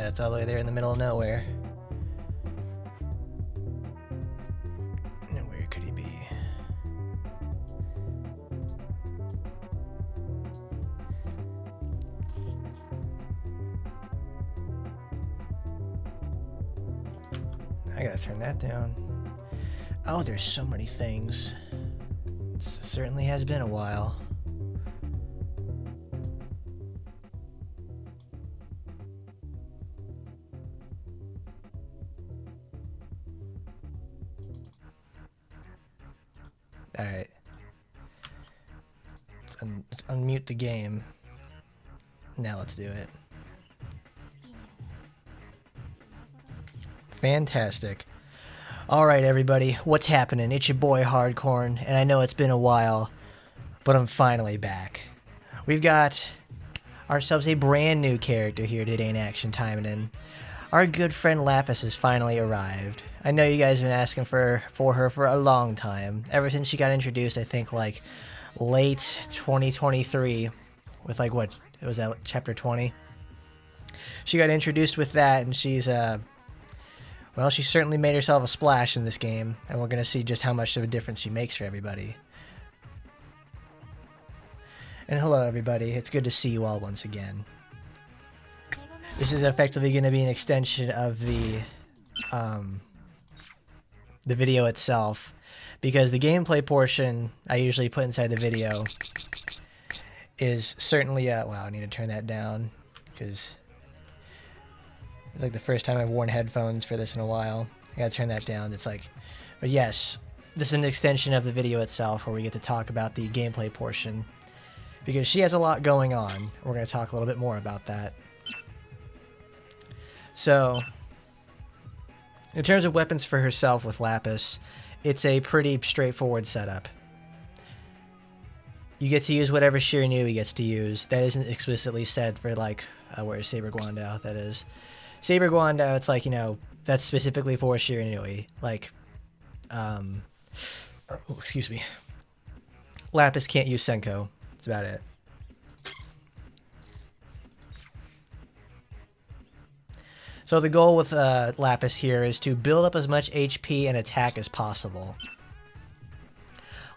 that. It's all the way there in the middle of nowhere. And where could he be? I gotta turn that down. Oh, there's so many things. It certainly has been a while. Alright. Let's unmute the game. Now let's do it. Fantastic. Alright everybody, what's happening? It's your boy Hardcorn, and I know it's been a while, but I'm finally back. We've got ourselves a brand new character here today in Action Taimanin. Our good friend Lapis has finally arrived. I know you guys have been asking for her for a long time. Ever since she got introduced, I think like late 2023 with like what was that, chapter 20? She got introduced with that, and she's well, she certainly made herself a splash in this game, and we're gonna see just how much of a difference she makes for everybody. And hello everybody, it's good to see you all once again. This is effectively going to be an extension of the video itself, because the gameplay portion I usually put inside the video is certainly wow, I need to turn that down because it's like the first time I've worn headphones for this in a while. I gotta turn that down. It's like, but yes, this is an extension of the video itself where we get to talk about the gameplay portion, because she has a lot going on. We're going to talk a little bit more about that. So, in terms of weapons for herself with Lapis, it's a pretty straightforward setup. You get to use whatever Shiranui gets to use. That isn't explicitly said for, like, where's Saber Guandao? That is. Saber Guandao, it's like, you know, that's specifically for Shiranui. Like, oh, excuse me. Lapis can't use Senko. That's about it. So the goal with Lapis here is to build up as much HP and attack as possible.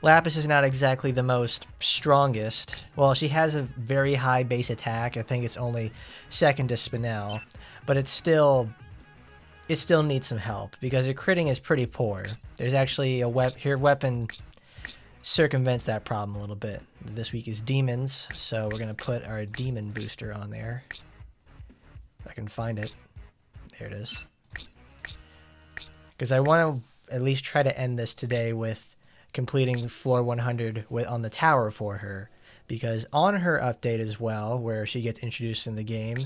Lapis is not exactly the most strongest. Well, she has a very high base attack. I think it's only second to Spinel, but it still needs some help because her critting is pretty poor. There's actually a her weapon circumvents that problem a little bit. This week is demons, so we're gonna put our demon booster on there. If I can find it. There it is. Because I want to at least try to end this today with completing floor 100 on the tower for her. Because on her update as well, where she gets introduced in the game,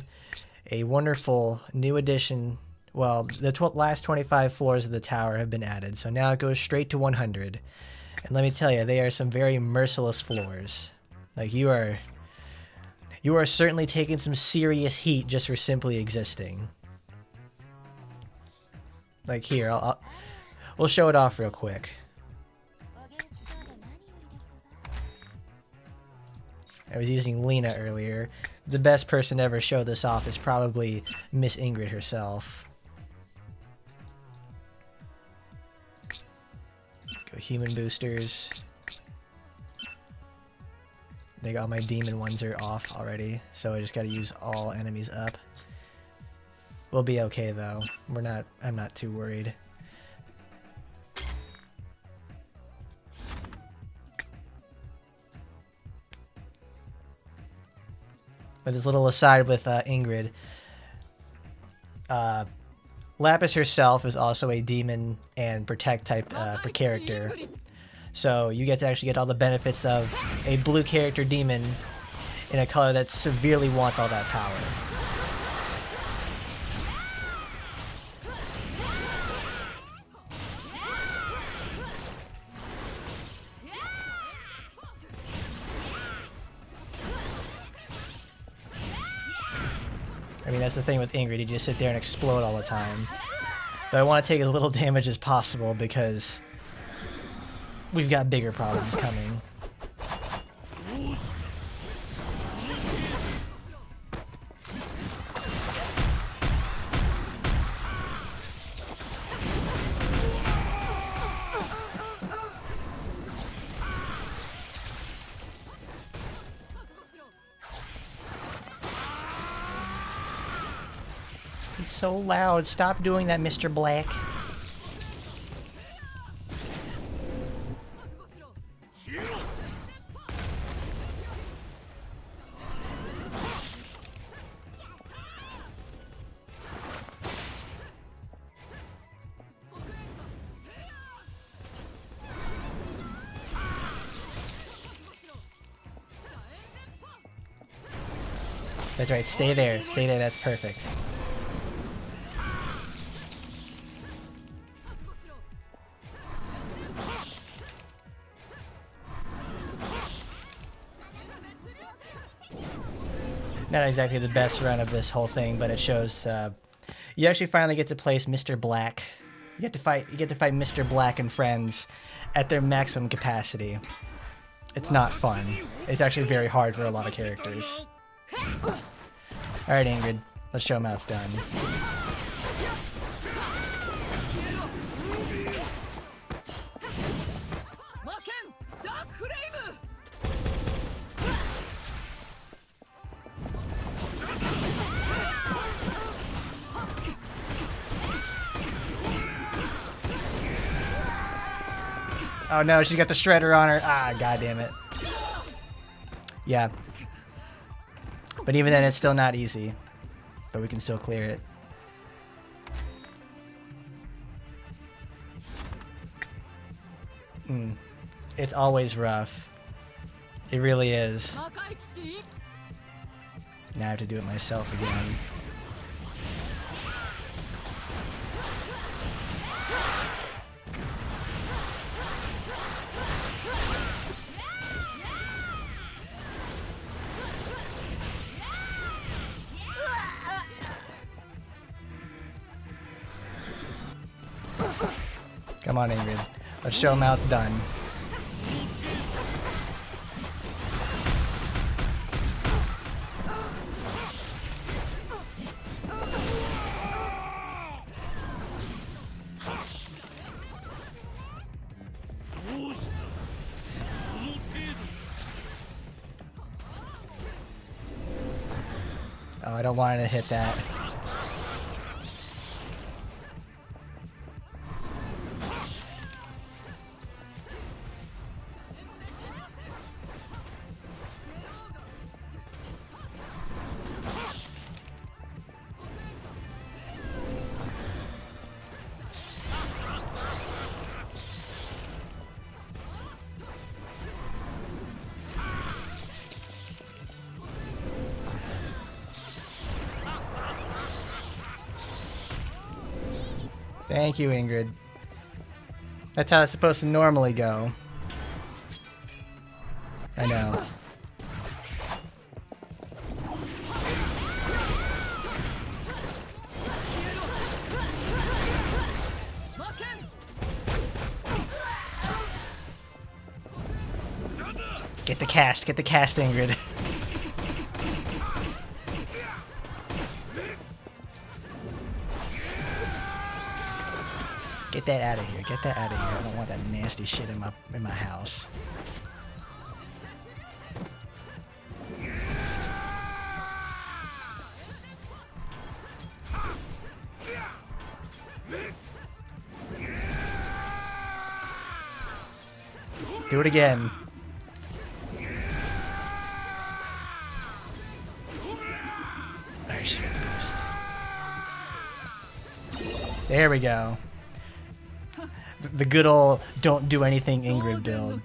a wonderful new addition, well, the last 25 floors of the tower have been added. So now it goes straight to 100. And let me tell you, they are some very merciless floors. Like, you are certainly taking some serious heat just for simply existing. Like here, we'll show it off real quick. I was using Lena earlier. The best person to ever show this off is probably Miss Ingrid herself. Go human boosters. I think all my demon ones are off already, so I just gotta use all enemies up. We'll be okay though. I'm not too worried. But this little aside with Ingrid, Lapis herself is also a demon and protect type per character. So you get to actually get all the benefits of a blue character demon in a color that severely wants all that power. I mean, that's the thing with Ingrid, you just sit there and explode all the time. But I want to take as little damage as possible because we've got bigger problems coming. so loud. Stop doing that, Mr. Black. That's right, stay there. Stay there, that's perfect. Not exactly the best run of this whole thing, but it shows you actually finally get to place Mr. Black. You get to fight Mr. Black and friends at their maximum capacity. It's not fun. It's actually very hard for a lot of characters. Alright, Ingrid. Let's show them how it's done. Oh no, she's got the shredder on her. Ah, god damn it. Yeah. But even then, it's still not easy. But we can still clear it. It's always rough. It really is. Now I have to do it myself again. Come on, Ingrid. Let's show him how it's done. Oh, I don't want to hit that. Thank you, Ingrid. That's how it's supposed to normally go. I know. Get the cast, Ingrid. Get that out of here. Get that out of here. I don't want that nasty shit in my house. Do it again. There she got the boost. There we go. The good old don't do anything Ingrid build.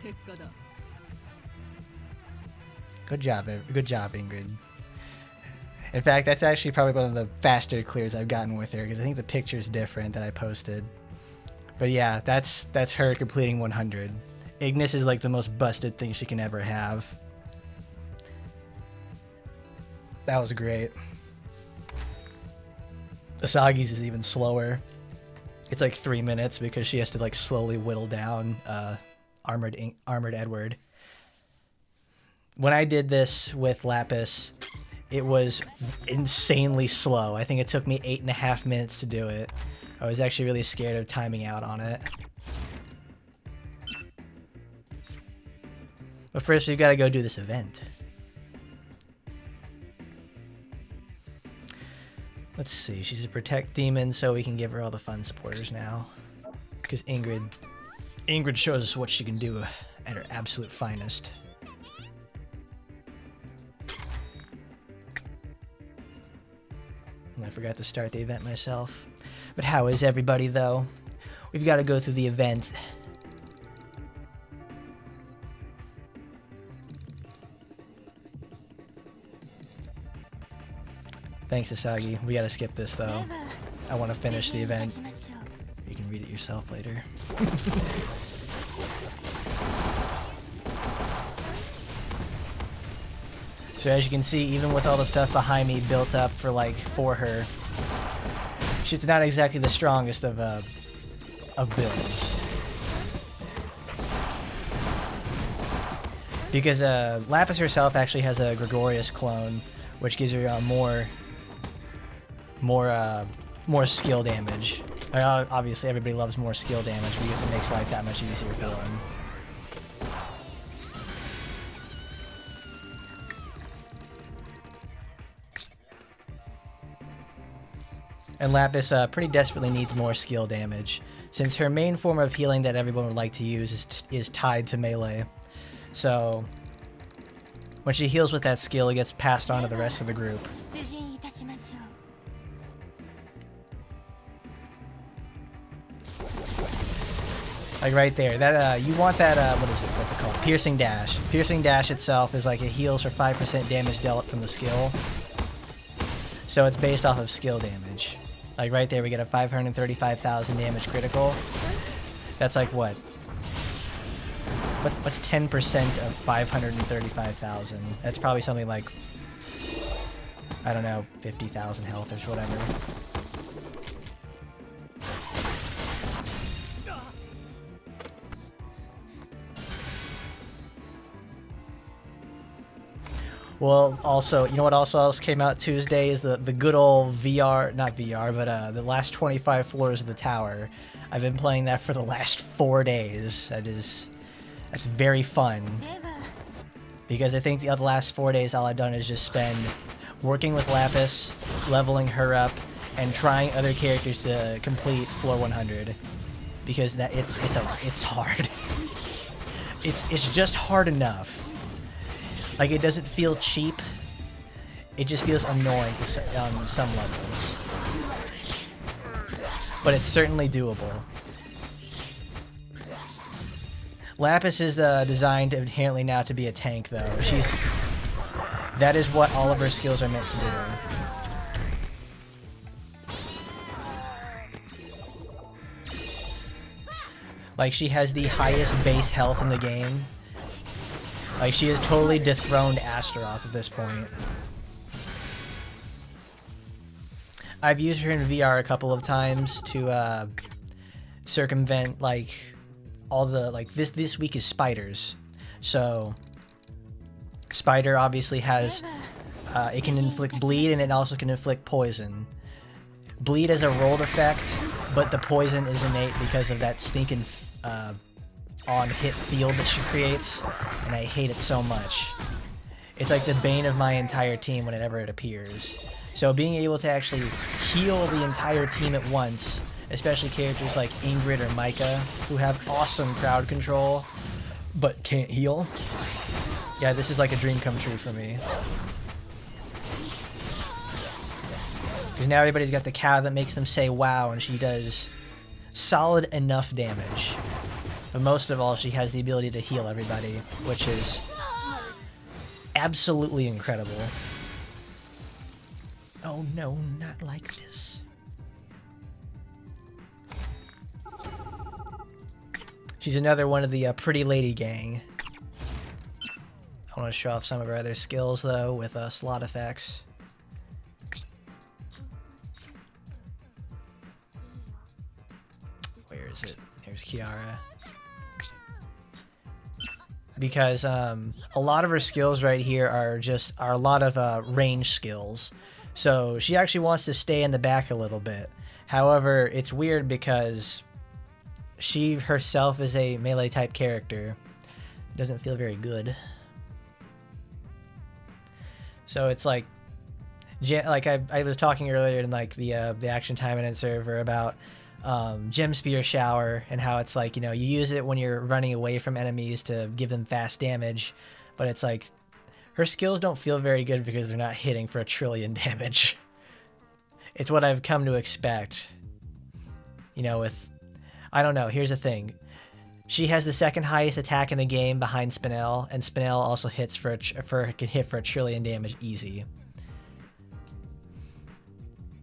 Good job, Ingrid. In fact, that's actually probably one of the faster clears I've gotten with her because I think the picture's different that I posted. But yeah, that's her completing 100. Ignis is like the most busted thing she can ever have. That was great. Asagi's is even slower. It's like 3 minutes because she has to like slowly whittle down Armored Edward. When I did this with Lapis, it was insanely slow. I think it took me 8.5 minutes to do it. I was actually really scared of timing out on it. But first we've got to go do this event. Let's see. She's a protect demon, so we can give her all the fun supporters now. Because Ingrid shows us what she can do at her absolute finest. And I forgot to start the event myself. But how is everybody, though? We've got to go through the event. Thanks, Asagi. We gotta skip this, though. I want to finish the event. You can read it yourself later. So as you can see, even with all the stuff behind me built up for her, she's not exactly the strongest of builds. Because Lapis herself actually has a Gregorius clone, which gives her more skill damage. Obviously, everybody loves more skill damage because it makes life that much easier for them. And Lapis pretty desperately needs more skill damage, since her main form of healing that everyone would like to use is tied to melee. So when she heals with that skill, it gets passed on to the rest of the group. Like right there, that you want that what's it called? Piercing Dash. Piercing Dash itself is like it heals for 5% damage dealt from the skill. So it's based off of skill damage. Like right there, we get a 535,000 damage critical. That's like what? What's 10% of 535,000? That's probably something like, I don't know, 50,000 health or whatever. Well, also, you know what else came out Tuesday is the good old VR, not VR, but the last 25 floors of the tower. I've been playing that for the last 4 days. That's very fun. Because I think the other last 4 days all I've done is just spend working with Lapis, leveling her up, and trying other characters to complete floor 100. Because it's hard. It's just hard enough. Like, it doesn't feel cheap. It just feels annoying on some levels. But it's certainly doable. Lapis is designed inherently now to be a tank, though. That is what all of her skills are meant to do. Like, she has the highest base health in the game. Like, she has totally dethroned Astaroth at this point. I've used her in VR a couple of times to circumvent, like, all the, like, this week is spiders. So, Spider obviously has, it can inflict bleed and it also can inflict poison. Bleed is a rolled effect, but the poison is innate because of that stinking, on-hit field that she creates, and I hate it so much. It's like the bane of my entire team whenever it appears. So being able to actually heal the entire team at once, especially characters like Ingrid or Micah, who have awesome crowd control, but can't heal. Yeah, this is like a dream come true for me. Because now everybody's got the cow that makes them say wow, and she does solid enough damage. But most of all, she has the ability to heal everybody, which is absolutely incredible. Oh no, not like this. She's another one of the pretty lady gang. I want to show off some of her other skills, though, with slot effects. Where is it? There's Kiara. Because a lot of her skills right here are a lot of range skills. So she actually wants to stay in the back a little bit. However, it's weird because she herself is a melee type character. It doesn't feel very good. So it's like, like I was talking earlier in like the Action Taimanin server about Gem Spear Shower and how it's like, you know, you use it when you're running away from enemies to give them fast damage, but it's like her skills don't feel very good because they're not hitting for 1 trillion damage. It's what I've come to expect. You know, with... I don't know, here's the thing. She has the second highest attack in the game behind Spinel, and Spinel also hits can hit for 1 trillion damage easy.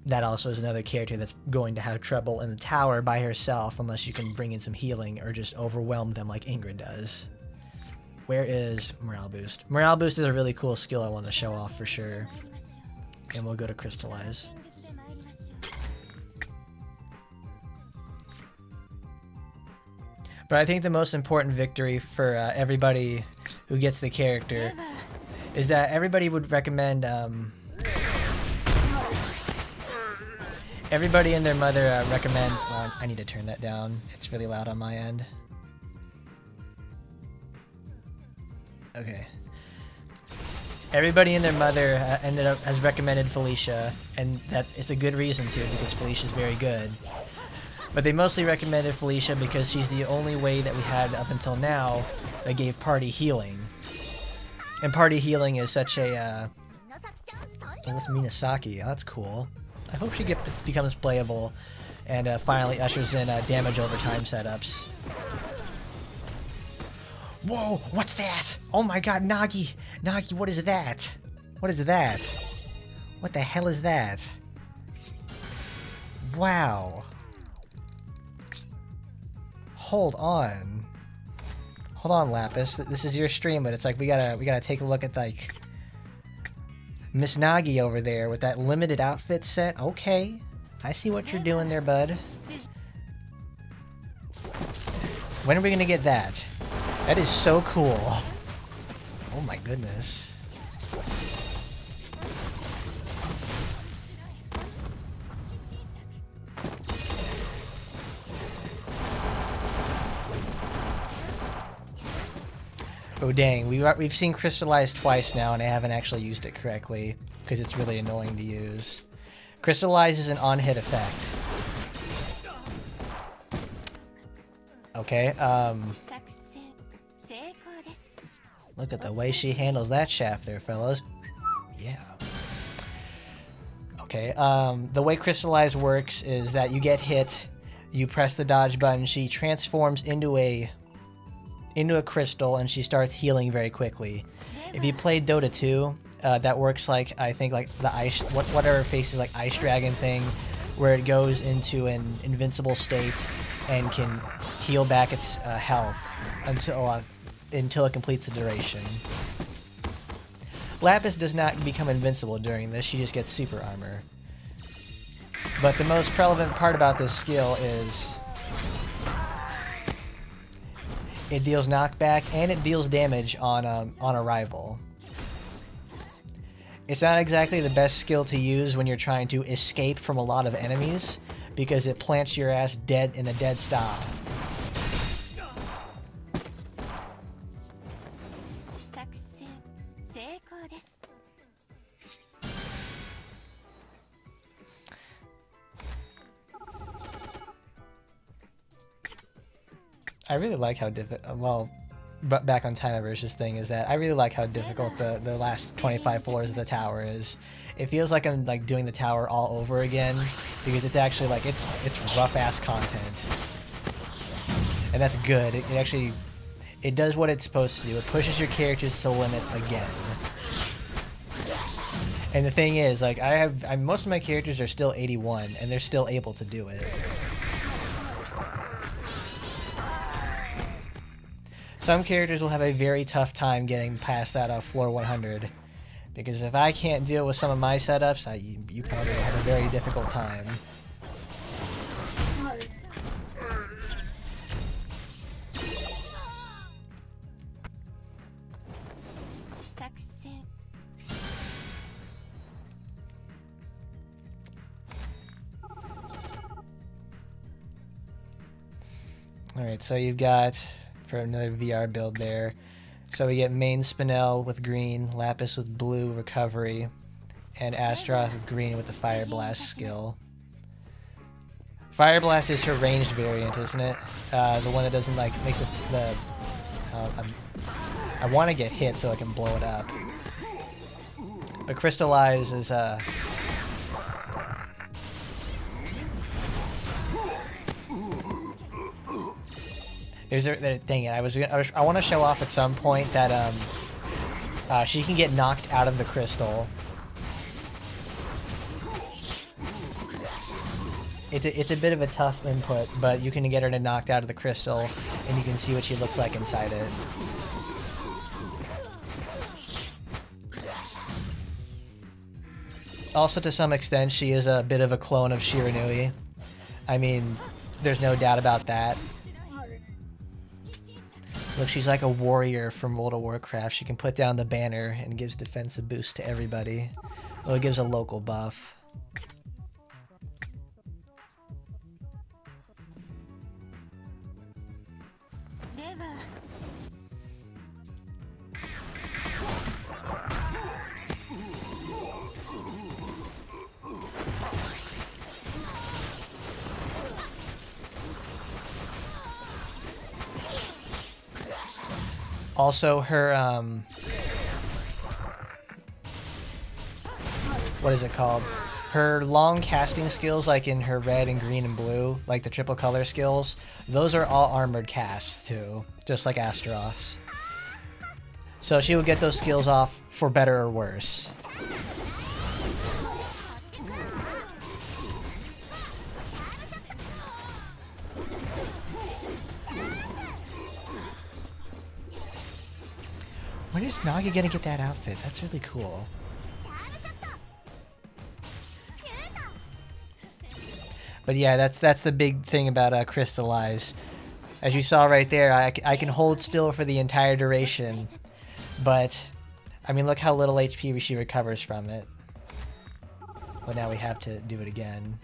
That also is another character that's going to have trouble in the tower by herself unless you can bring in some healing or just overwhelm them like Ingrid does. Where is Morale Boost? Morale Boost is a really cool skill I want to show off for sure. And we'll go to Crystallize. But I think the most important victory for everybody who gets the character is that everybody would recommend... everybody and their mother recommends... Well, I need to turn that down. It's really loud on my end. Okay. Everybody and their mother has recommended Felicia, and that is a good reason to, because Felicia's very good. But they mostly recommended Felicia because she's the only way that we had up until now that gave party healing. And party healing is such a... Oh, that's Minasaki. Oh, that's cool. I hope she becomes playable and finally ushers in damage over time setups. Whoa, what's that? Oh my god, Nagi! Nagi, what is that? What is that? What the hell is that? Wow. Hold on. Hold on, Lapis. This is your stream, but it's like we gotta take a look at like Miss Nagi over there with that limited outfit set. Okay. I see what you're doing there, bud. When are we gonna get that? That is so cool. Oh my goodness. Oh dang, we've seen Crystallize twice now and I haven't actually used it correctly because it's really annoying to use. Crystallize is an on-hit effect. Okay, look at the way she handles that shaft there, fellas. Yeah. Okay, the way Crystallize works is that you get hit, you press the dodge button, she transforms into a crystal and she starts healing very quickly. If you played Dota 2, that works like, I think like the ice, whatever faces like Ice Dragon thing, where it goes into an invincible state and can heal back its health until it completes the duration. Lapis does not become invincible during this, she just gets super armor. But the most relevant part about this skill is it deals knockback and it deals damage on arrival. It's not exactly the best skill to use when you're trying to escape from a lot of enemies, because it plants your ass dead in a dead stop. I really like how but back on Timaverse's thing is that I really like how difficult the last 25 floors of the tower is. It feels like I'm like doing the tower all over again, because it's actually like it's rough ass content, and that's good. It does what it's supposed to do. It pushes your characters to the limit again. And the thing is, like most of my characters are still 81, and they're still able to do it. Some characters will have a very tough time getting past that floor 100, because if I can't deal with some of my setups, you probably will have a very difficult time. Alright, so you've got... for another VR build there. So we get main Spinel with green, Lapis with blue recovery, and Astaroth is green with the Fire Blast skill. Fire Blast is her ranged variant, isn't it? The one that doesn't like makes the I want to get hit so I can blow it up. But Crystallize is dang it! I want to show off at some point that she can get knocked out of the crystal. It's a bit of a tough input, but you can get her to knocked out of the crystal, and you can see what she looks like inside it. Also, to some extent, she is a bit of a clone of Shiranui. I mean, there's no doubt about that. Look, she's like a warrior from World of Warcraft. She can put down the banner and gives defensive boost to everybody. Well, it gives a local buff. Also, her, what is it called? Her long casting skills, like in her red and green and blue, like the triple color skills, those are all armored casts too, just like Astaroth's. So she will get those skills off for better or worse. When is Nagi gonna get that outfit? That's really cool. But yeah, that's the big thing about Crystallize. As you saw right there, I can hold still for the entire duration, but I mean, look how little HP she recovers from it. But now we have to do it again.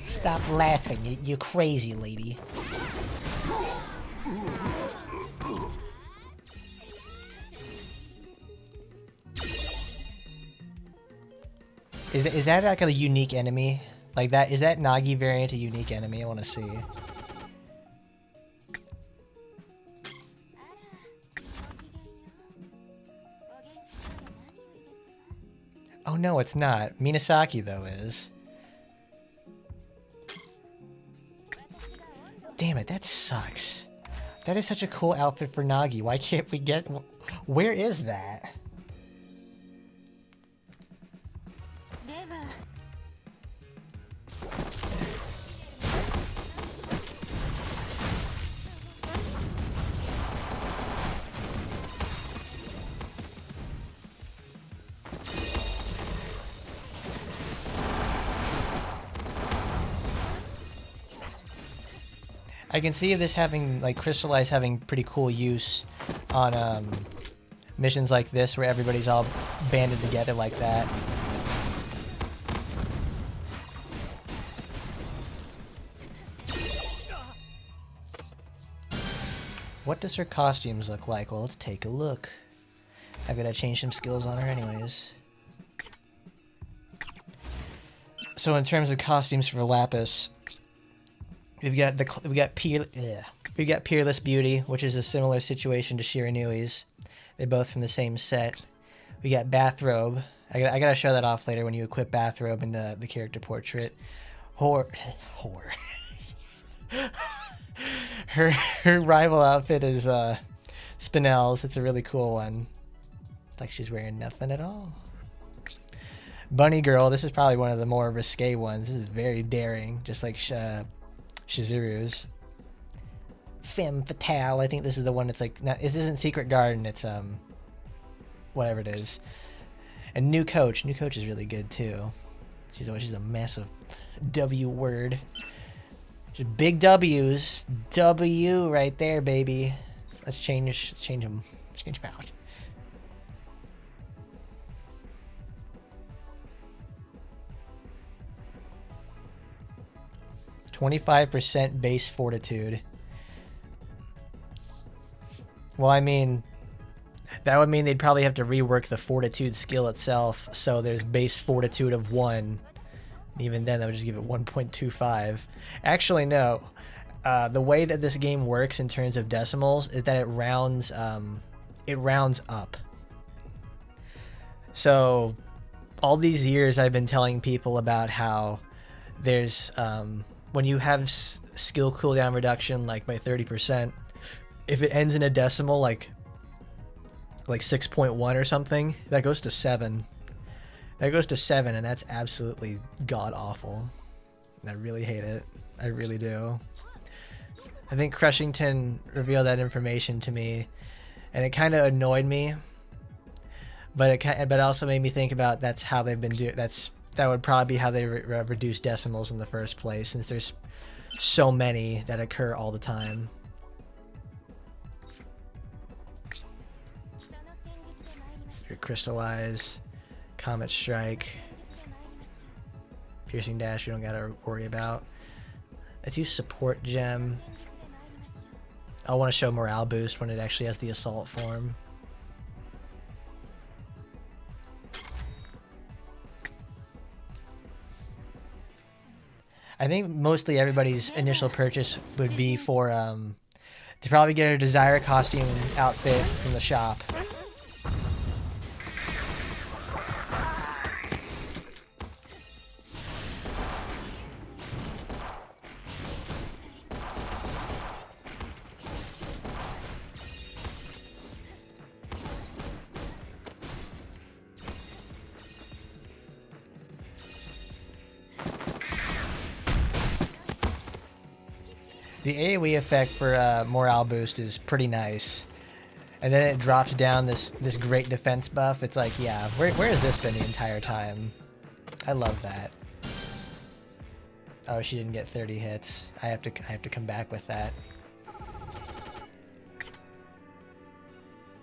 Stop laughing, you crazy lady. Is that like a unique enemy? Like that, is that Nagi variant a unique enemy? I want to see. Oh no, it's not. Minasaki though is. Damn it, that sucks. That is such a cool outfit for Nagi. Why can't we get... Where is that? I can see this having, like, Crystallize having pretty cool use on missions like this where everybody's all banded together like that. What does her costumes look like? Well, let's take a look. I've got to change some skills on her anyways. So in terms of costumes for Lapis, we've got Peerless Beauty, which is a similar situation to Shiranui's. They're both from the same set. We got Bathrobe. I gotta show that off later when you equip Bathrobe in the character portrait. Her rival outfit is Spinel's. It's a really cool one. It's like she's wearing nothing at all. Bunny Girl. This is probably one of the more risque ones. This is very daring, just like Shizuru's. Femme Fatale. I think this is the one that's like, not, this isn't Secret Garden, it's whatever it is. And new coach. New coach is really good too. She's a massive W word. Just big W's. W right there, baby. Let's change them. Change them out. %, base fortitude. Well, I mean, that would mean they'd probably have to rework the fortitude skill itself, so there's base fortitude of 1. Even then, that would just give it 1.25. Actually, no. The way that this game works in terms of decimals is that it rounds up. So, all these years I've been telling people about how there's when you have skill cooldown reduction like by 30%, if it ends in a decimal like 6.1 or something, that goes to 7. That goes to 7, and that's absolutely god awful. I really hate it. I really do. I think Crushington revealed that information to me, and it kind of annoyed me. But it also made me think about that's how they've been doing. That would probably be how they reduce decimals in the first place, since there's so many that occur all the time. Crystallize, Comet Strike, Piercing Dash you don't gotta worry about. Let's use Support Gem. I want to show Morale Boost when it actually has the Assault form. I think mostly everybody's initial purchase would be for to probably get a Desire costume outfit from the shop. The AoE effect for Morale Boost is pretty nice. And then it drops down this great defense buff. It's like, yeah, where has this been the entire time? I love that. Oh, she didn't get 30 hits. I have to come back with that.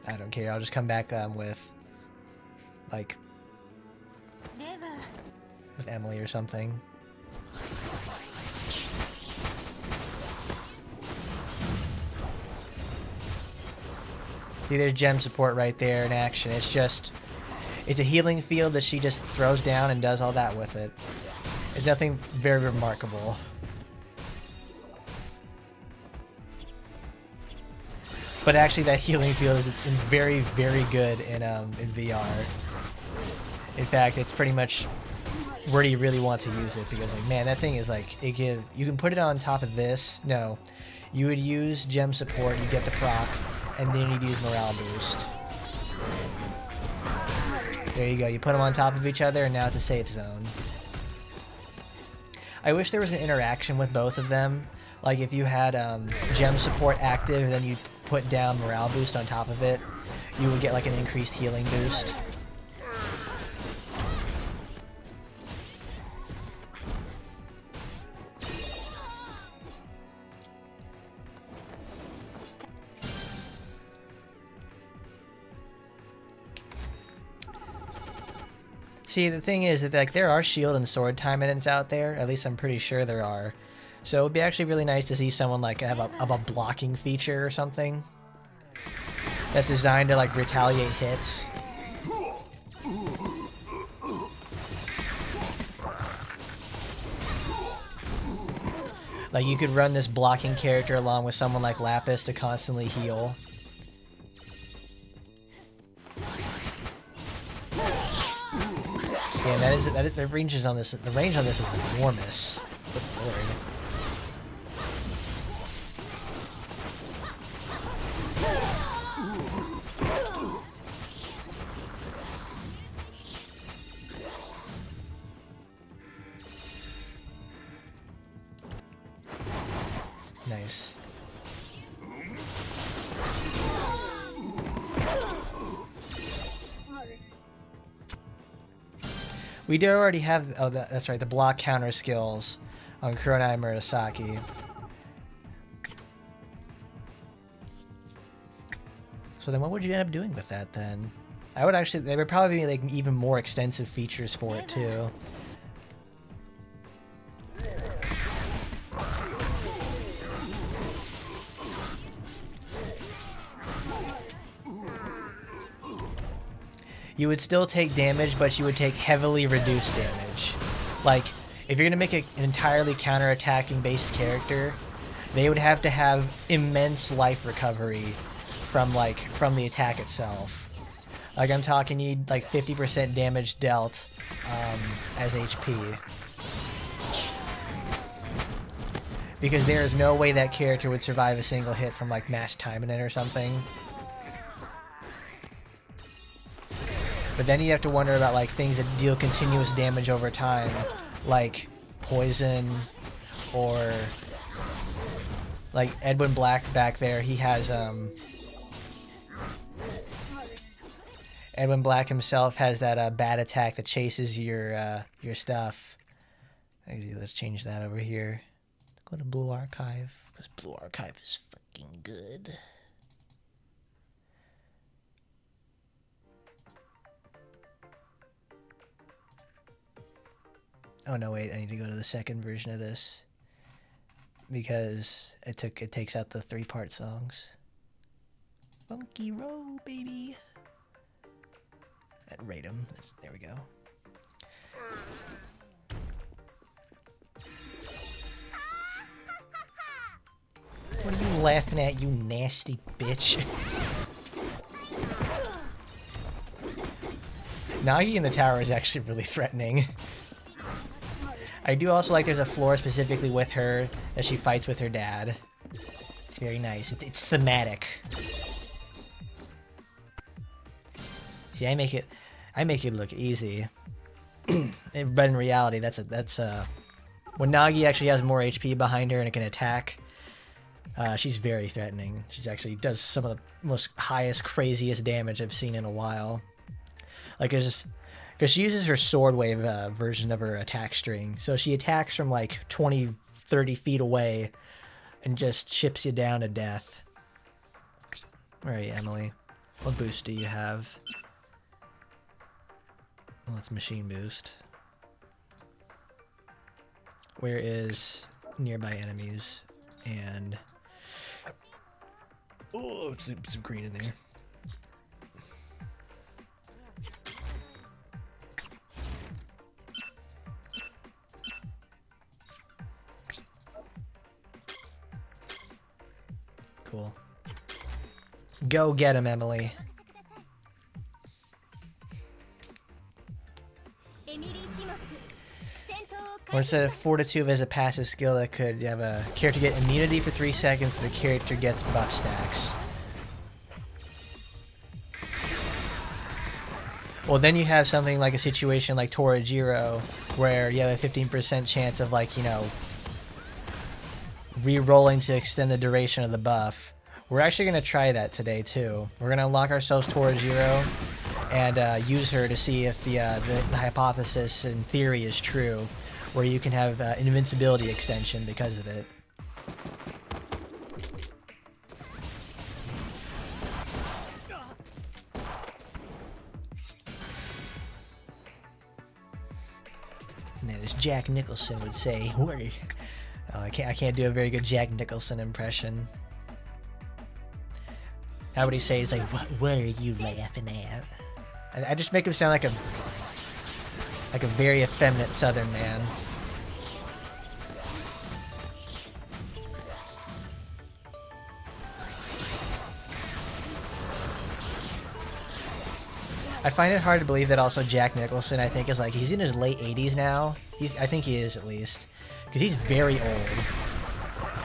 I don't care. I'll just come back with like with Emily or something. See, there's gem support right there in action. It's a healing field that she just throws down and does all that with it. It's nothing very remarkable. But actually that healing field is very, very good in VR. In fact, it's pretty much where do you really want to use it, because like, man, that thing is like, you can put it on top of this. No. You would use gem support, you get the proc, and then you'd use Morale Boost. There you go, you put them on top of each other and now it's a safe zone. I wish there was an interaction with both of them. Like if you had gem support active and then you put down Morale Boost on top of it, you would get like an increased healing boost. See, the thing is that like there are shield and sword Taimanins out there. At least I'm pretty sure there are. So it would be actually really nice to see someone like have a blocking feature or something that's designed to like retaliate hits. Like you could run this blocking character along with someone like Lapis to constantly heal. Yeah, the range on this is enormous. Good lord. Nice. We do already have, oh, that's right, the block counter skills on Kuronai Murasaki. So then what would you end up doing with that then? I would actually, there would probably be like even more extensive features for it too. You would still take damage, but you would take heavily reduced damage. Like, if you're gonna make an entirely counter-attacking based character, they would have to have immense life recovery from the attack itself. Like, I'm talking, you need like 50% damage dealt as HP. Because there is no way that character would survive a single hit from like Mass Taimanin or something. But then you have to wonder about like things that deal continuous damage over time, like poison, or like Edwin Black back there. He has Edwin Black himself has that bad attack that chases your stuff. Let's change that over here. Go to Blue Archive, because Blue Archive is fucking good. Oh no, wait, I need to go to the second version of this because it takes out the 3-part songs. Funky Row, baby. And rate 'em. There we go. What are you laughing at, you nasty bitch? Nagi in the tower is actually really threatening. I do also like there's a floor specifically with her that she fights with her dad. It's very nice. It's thematic. See, I make it look easy, but in reality, that's when Nagi actually has more HP behind her and it can attack. She's very threatening. She actually does some of the most highest, craziest damage I've seen in a while. Like it's just. Because she uses her sword wave version of her attack string. So she attacks from like 20, 30 feet away and just chips you down to death. Where are you, Emily? What boost do you have? Well, it's machine boost. Where is nearby enemies? And... oh, some green in there. Cool. Go get him, Emily. Or instead of Fortitude as a passive skill that could have a character get immunity for 3 seconds, the character gets buff stacks. Well, then you have something like a situation like Torajiro, where you have a 15% chance of, like, you know, re-rolling to extend the duration of the buff. We're actually going to try that today too. We're going to unlock ourselves Torajiro and use her to see if the hypothesis in theory is true, where you can have an invincibility extension because of it. And as Jack Nicholson would say, "Word." Oh, I can't do a very good Jack Nicholson impression. How would he say? He's like, what are you laughing at? I just make him sound like a very effeminate Southern man. I find it hard to believe that also Jack Nicholson, I think, is like, he's in his late 80s now. I think he is, at least. Because he's very old.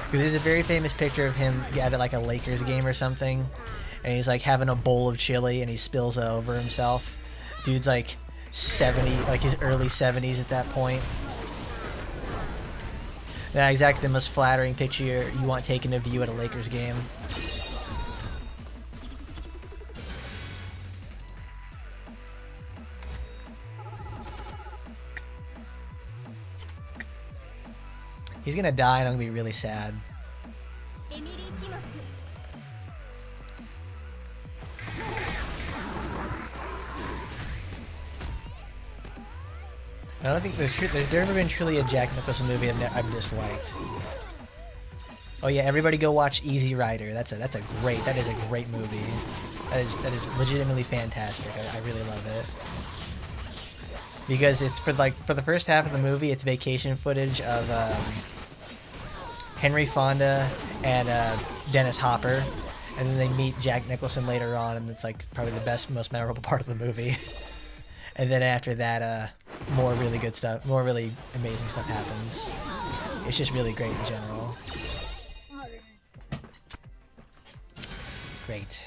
Because there's a very famous picture of him at like a Lakers game or something. And he's like having a bowl of chili and he spills it over himself. Dude's like 70, like his early 70s at that point. Not exactly the most flattering picture you want taken of you at a Lakers game. He's gonna die and I'm gonna be really sad. I don't think there's never been truly a Jack Nicholson movie I've disliked. Oh yeah, everybody go watch Easy Rider. That is a great movie. That is legitimately fantastic. I really love it. Because it's for the first half of the movie, it's vacation footage of Henry Fonda and Dennis Hopper, and then they meet Jack Nicholson later on, and it's like probably the most memorable part of the movie. And then after that, more really good stuff, more really amazing stuff happens. It's just really great in general. Great.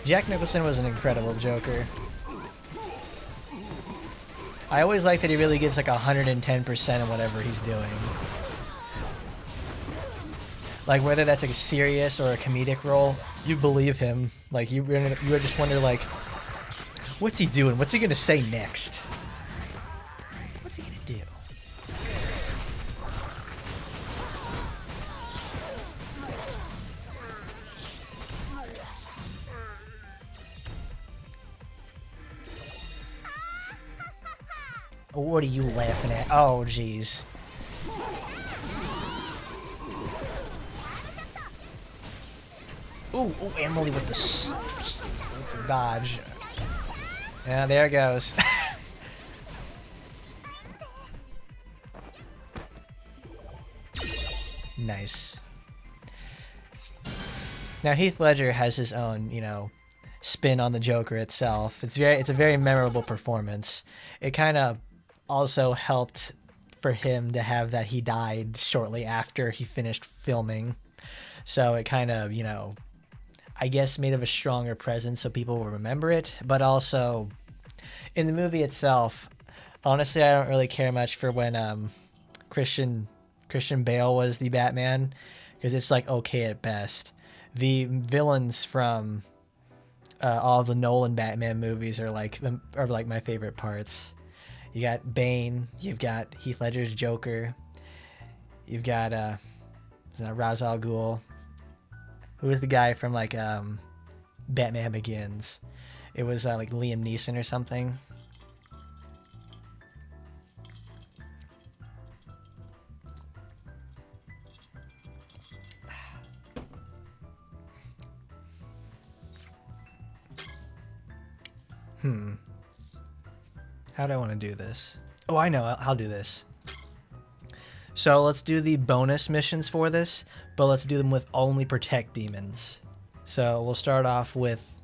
Jack Nicholson was an incredible Joker. I always like that he really gives like 110% of whatever he's doing. Like whether that's like a serious or a comedic role, you believe him. Like you just wonder like, what's he doing? What's he gonna say next? What's he gonna do? What are you laughing at? Oh, jeez. Ooh, Emily with the dodge. Yeah, there it goes. Nice. Now Heath Ledger has his own, spin on the Joker itself. It's a very memorable performance. It kind of also helped for him to have that he died shortly after he finished filming. So it kind of, I guess made of a stronger presence so people will remember it. But also, in the movie itself, honestly, I don't really care much for when Christian Bale was the Batman, because it's like okay at best. The villains from all the Nolan Batman movies are like my favorite parts. You got Bane, you've got Heath Ledger's Joker, you've got Ra's al Ghul. Who was the guy from like Batman Begins? It was like Liam Neeson or something. How do I want to do this? Oh, I know. I'll do this. So let's do the bonus missions for this, but let's do them with only protect demons. So we'll start off with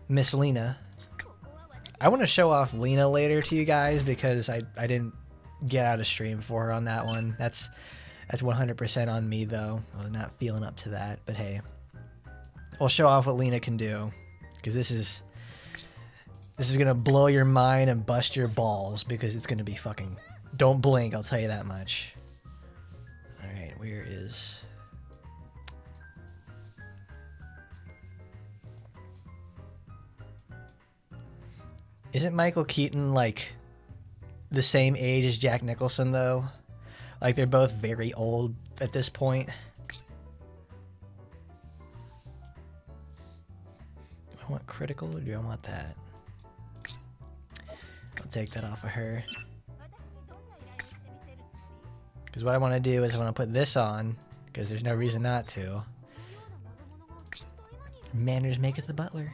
Miss Lena. I want to show off Lena later to you guys because I didn't get out of stream for her on that one. That's 100% on me though. I was not feeling up to that, but hey. We'll show off what Lena can do because this is gonna blow your mind and bust your balls because it's gonna be fucking... Don't blink, I'll tell you that much. Alright, where is... Isn't Michael Keaton, like, the same age as Jack Nicholson, though? Like, they're both very old at this point. Do I want critical or do I want that? I'll take that off of her. Because what I want to do is I want to put this on, because there's no reason not to. Manners maketh the butler.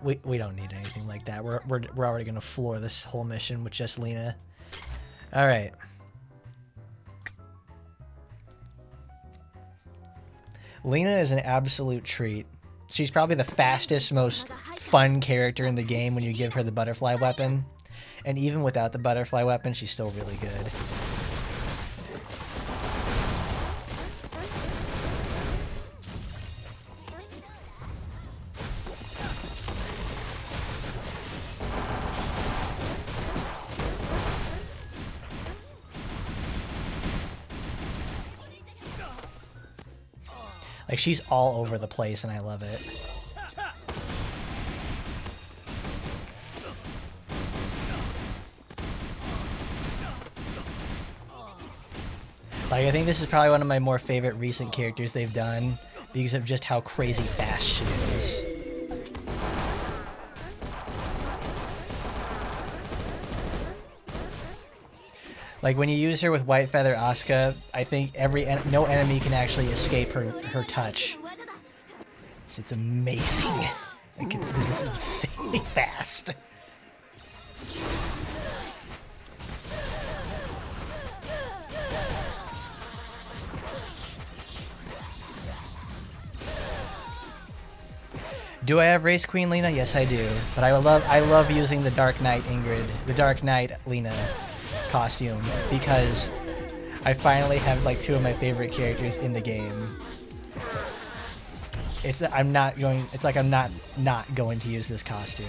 We don't need anything like that. We're already gonna floor this whole mission with just Lena. All right. Lena is an absolute treat. She's probably the fastest, most fun character in the game when you give her the butterfly weapon. And even without the butterfly weapon, she's still really good. Like, she's all over the place, and I love it. Like, I think this is probably one of my more favorite recent characters they've done because of just how crazy fast she is. Like, when you use her with White Feather Asuka, I think no enemy can actually escape her touch. It's amazing. Like, this is insanely fast. Do I have Race Queen Lena? Yes, I do. But I love using the Dark Knight Ingrid, the Dark Knight Lena costume, because I finally have like two of my favorite characters in the game. It's like I'm not going to use this costume.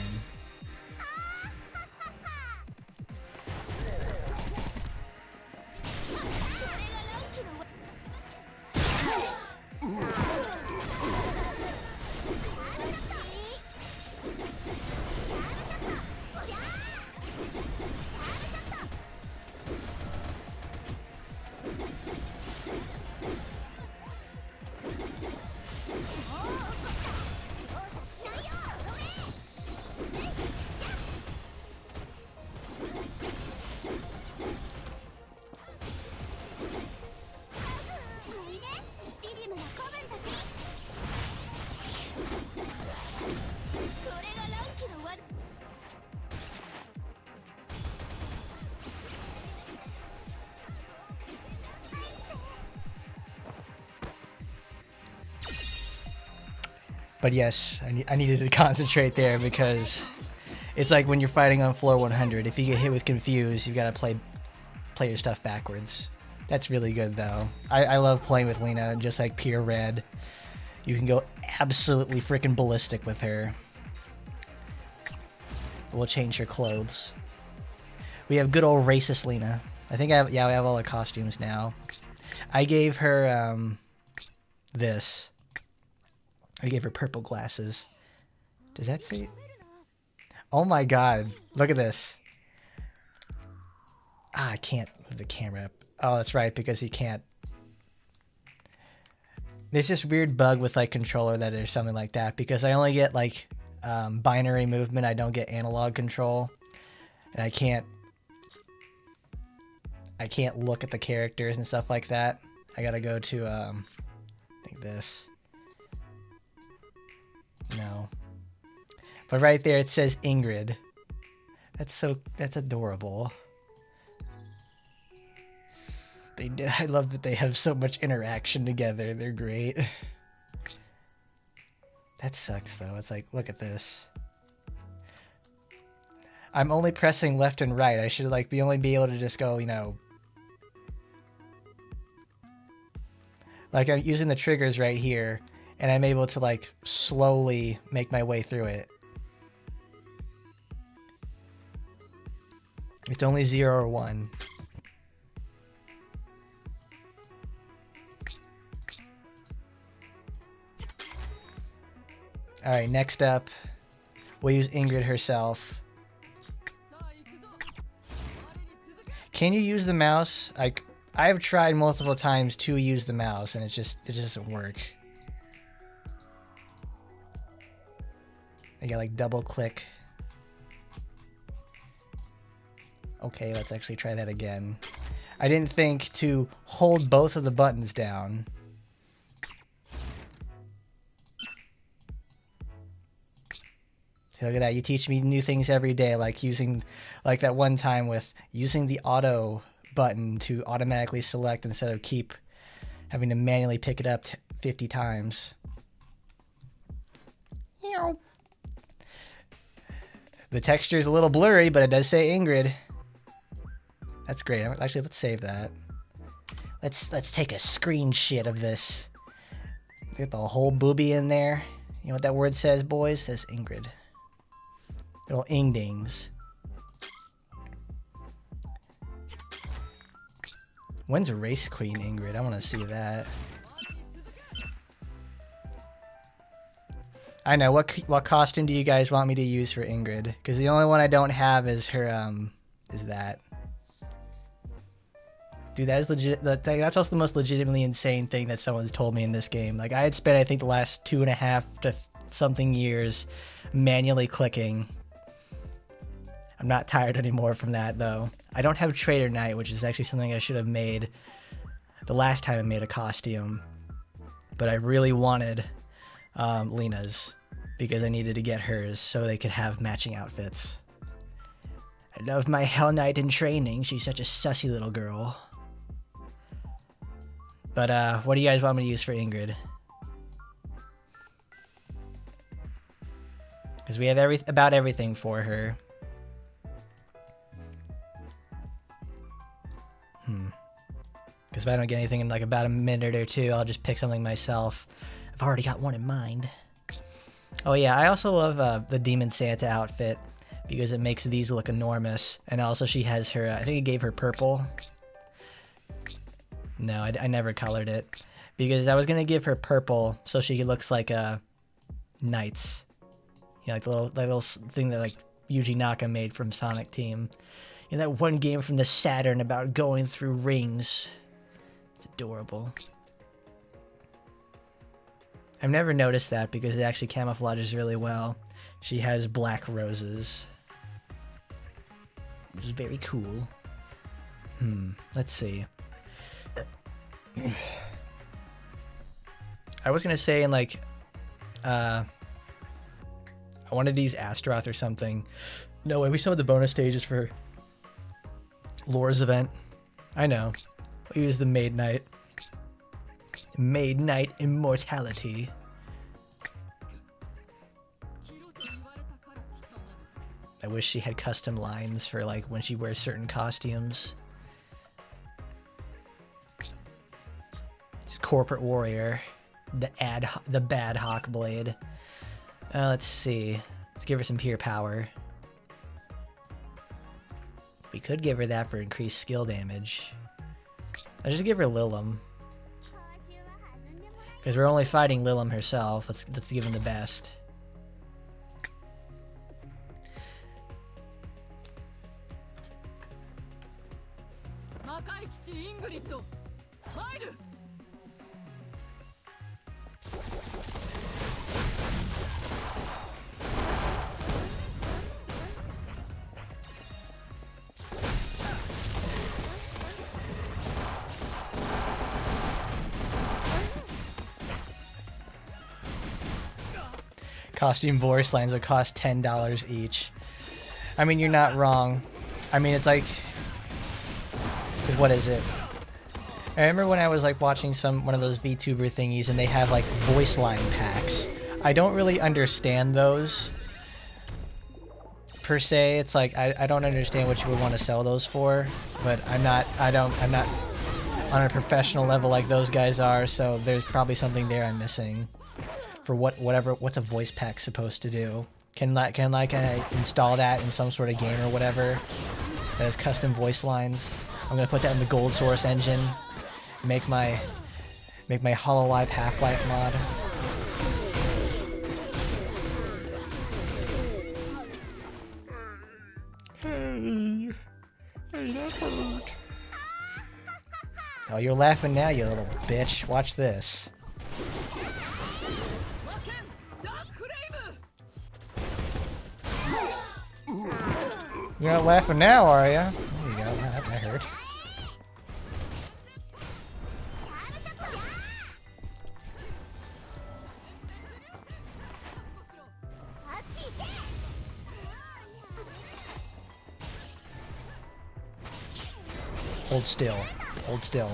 But yes, I needed to concentrate there because it's like when you're fighting on floor 100. If you get hit with Confuse, you gotta play your stuff backwards. That's really good though. I love playing with Lena, just like pure red. You can go absolutely freaking ballistic with her. We'll change her clothes. We have good old racist Lena. I think we have all the costumes now. I gave her this. I gave her purple glasses. Does that say? Oh my god. Look at this. Ah, I can't move the camera up. Oh, that's right, because you can't. There's this weird bug with like controller that there's something like that, because I only get like binary movement. I don't get analog control. And I can't look at the characters and stuff like that. I gotta go to I think this. No. But right there it says Ingrid. That's adorable. I love that they have so much interaction together. They're great. That sucks though. It's like, look at this. I'm only pressing left and right. I should like only be able to just go, you know. Like I'm using the triggers right here. And I'm able to like slowly make my way through it. It's only 0 or 1. Alright, next up, we'll use Ingrid herself. Can you use the mouse? I've tried multiple times to use the mouse and it just doesn't work. I gotta like double click. Okay, let's actually try that again. I didn't think to hold both of the buttons down. So look at that, you teach me new things every day, like using, like that one time with using the auto button to automatically select instead of keep having to manually pick it up 50 times. The texture is a little blurry, but it does say Ingrid. That's great. Actually, let's save that. Let's take a screenshot of this. Get the whole booby in there. You know what that word says, boys? It says Ingrid. Little ingdings. When's Race Queen Ingrid? I want to see that. I know. What costume do you guys want me to use for Ingrid? Because the only one I don't have is her, is that. Dude, that is legit. That's also the most legitimately insane thing that someone's told me in this game. Like, I had spent, I think, the last 2.5 to something years manually clicking. I'm not tired anymore from that, though. I don't have Trader Knight, which is actually something I should have made the last time I made a costume. But I really wanted Lena's, because I needed to get hers so they could have matching outfits. I love my Hell Knight in training. She's such a sussy little girl. But what do you guys want me to use for Ingrid? Because we have about everything for her. Because if I don't get anything in like about a minute or two, I'll just pick something myself. I've already got one in mind. Oh yeah, I also love the Demon Santa outfit because it makes these look enormous. And also she has her, I think it gave her purple. No, I never colored it. Because I was going to give her purple so she looks like knights. You know, like the little thing that like Yuji Naka made from Sonic Team. You know, that one game from the Saturn about going through rings. It's adorable. I've never noticed that because it actually camouflages really well. She has black roses. Which is very cool. Let's see. I was gonna say in like I wanted to use Astaroth or something. No way, we still have the bonus stages for Lore's event. I know. We'll use the Maid Knight. Maid Knight Immortality. I wish she had custom lines for like when she wears certain costumes. Corporate Warrior, the bad Hawk Blade. Let's see. Let's give her some pure power. We could give her that for increased skill damage. I'll just give her Lilim. Because we're only fighting Lilim herself. Let's give him the best. Costume voice lines will cost $10 each. I mean, you're not wrong. I mean, it's like... what is it? I remember when I was like watching one of those VTuber thingies and they have like voice line packs. I don't really understand those per se. It's like I don't understand what you would want to sell those for, but I'm not on a professional level like those guys are, so there's probably something there I'm missing. For what's a voice pack supposed to do? Can I install that in some sort of game or whatever that has custom voice lines? I'm gonna put that in the Gold Source engine. Make my Hololive Half-Life mod. Hey, that hurt. Oh, you're laughing now, you little bitch. Watch this. You're not laughing now, are ya? There you go. That hurt. Hold still. Hold still.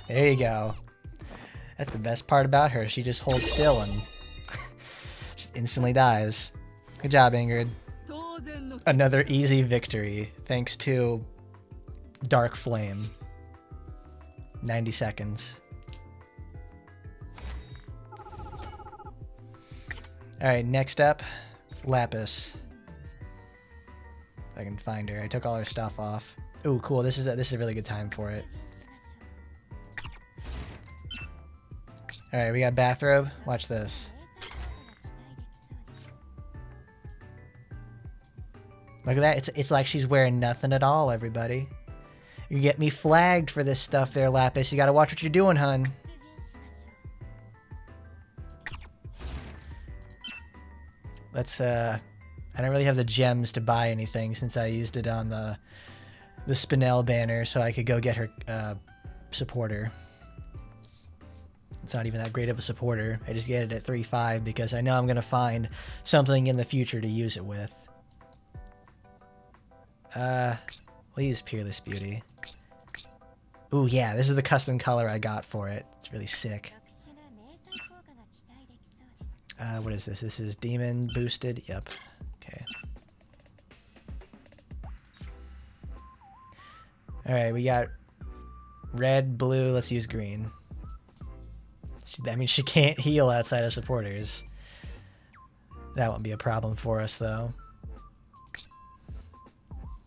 There you go. That's the best part about her. She just holds still and just instantly dies. Good job, Ingrid. Another easy victory, thanks to Dark Flame. 90 seconds. Alright, next up, Lapis. If I can find her. I took all her stuff off. Ooh, cool. This is a really good time for it. Alright, we got bathrobe. Watch this. Look at that. It's like she's wearing nothing at all, everybody. You get me flagged for this stuff there, Lapis. You gotta watch what you're doing, hun. Let's, I don't really have the gems to buy anything since I used it on the Spinel banner, so I could go get her, supporter. It's not even that great of a supporter. I just get it at 3.5 because I know I'm gonna find something in the future to use it with. We'll use Peerless Beauty. Ooh, yeah, this is the custom color I got for it. It's really sick. What is this? This is Demon Boosted. Yep. Okay. Alright, we got red, blue. Let's use green. I mean, she can't heal outside of supporters. That won't be a problem for us, though.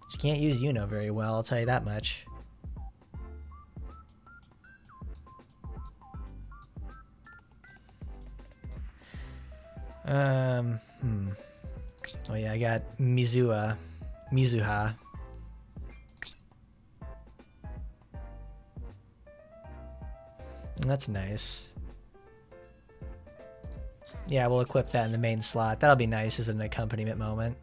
She can't use Yuno very well, I'll tell you that much. Oh yeah, I got Mizuha. That's nice. Yeah, we'll equip that in the main slot. That'll be nice as an accompaniment moment.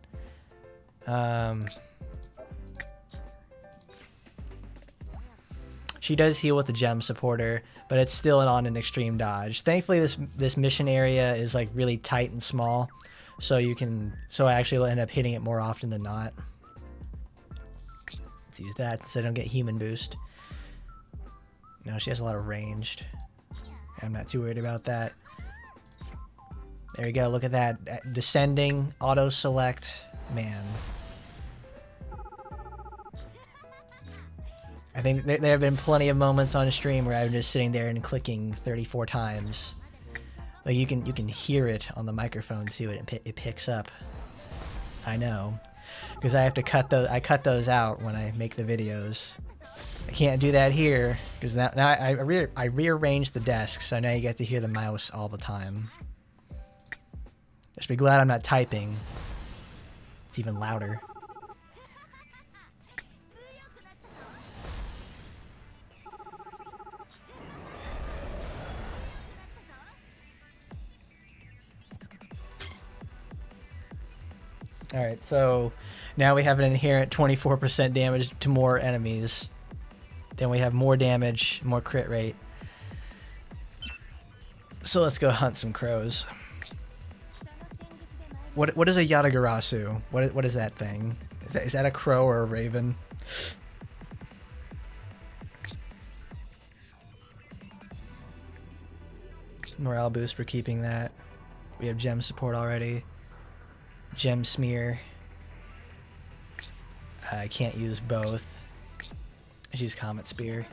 She does heal with the gem supporter, but it's still on an extreme dodge. Thankfully, this mission area is like really tight and small, so I actually will end up hitting it more often than not. Let's use that so I don't get human boost. No, she has a lot of ranged. I'm not too worried about that. There we go. Look at that. Descending, auto select. Man. I think there have been plenty of moments on stream where I'm just sitting there and clicking 34 times. Like you can hear it on the microphone too. It picks up. I know, because I have to cut those. I cut those out when I make the videos. I can't do that here because now I rearranged the desk, so now you get to hear the mouse all the time. Just be glad I'm not typing. It's even louder. Alright, so now we have an inherent 24% damage to more enemies. Then we have more damage, more crit rate. So let's go hunt some crows. What is a Yatagarasu? What is that thing? Is that a crow or a raven? Morale boost for keeping that. We have gem support already. Gem smear. I can't use both. I use Comet Spear.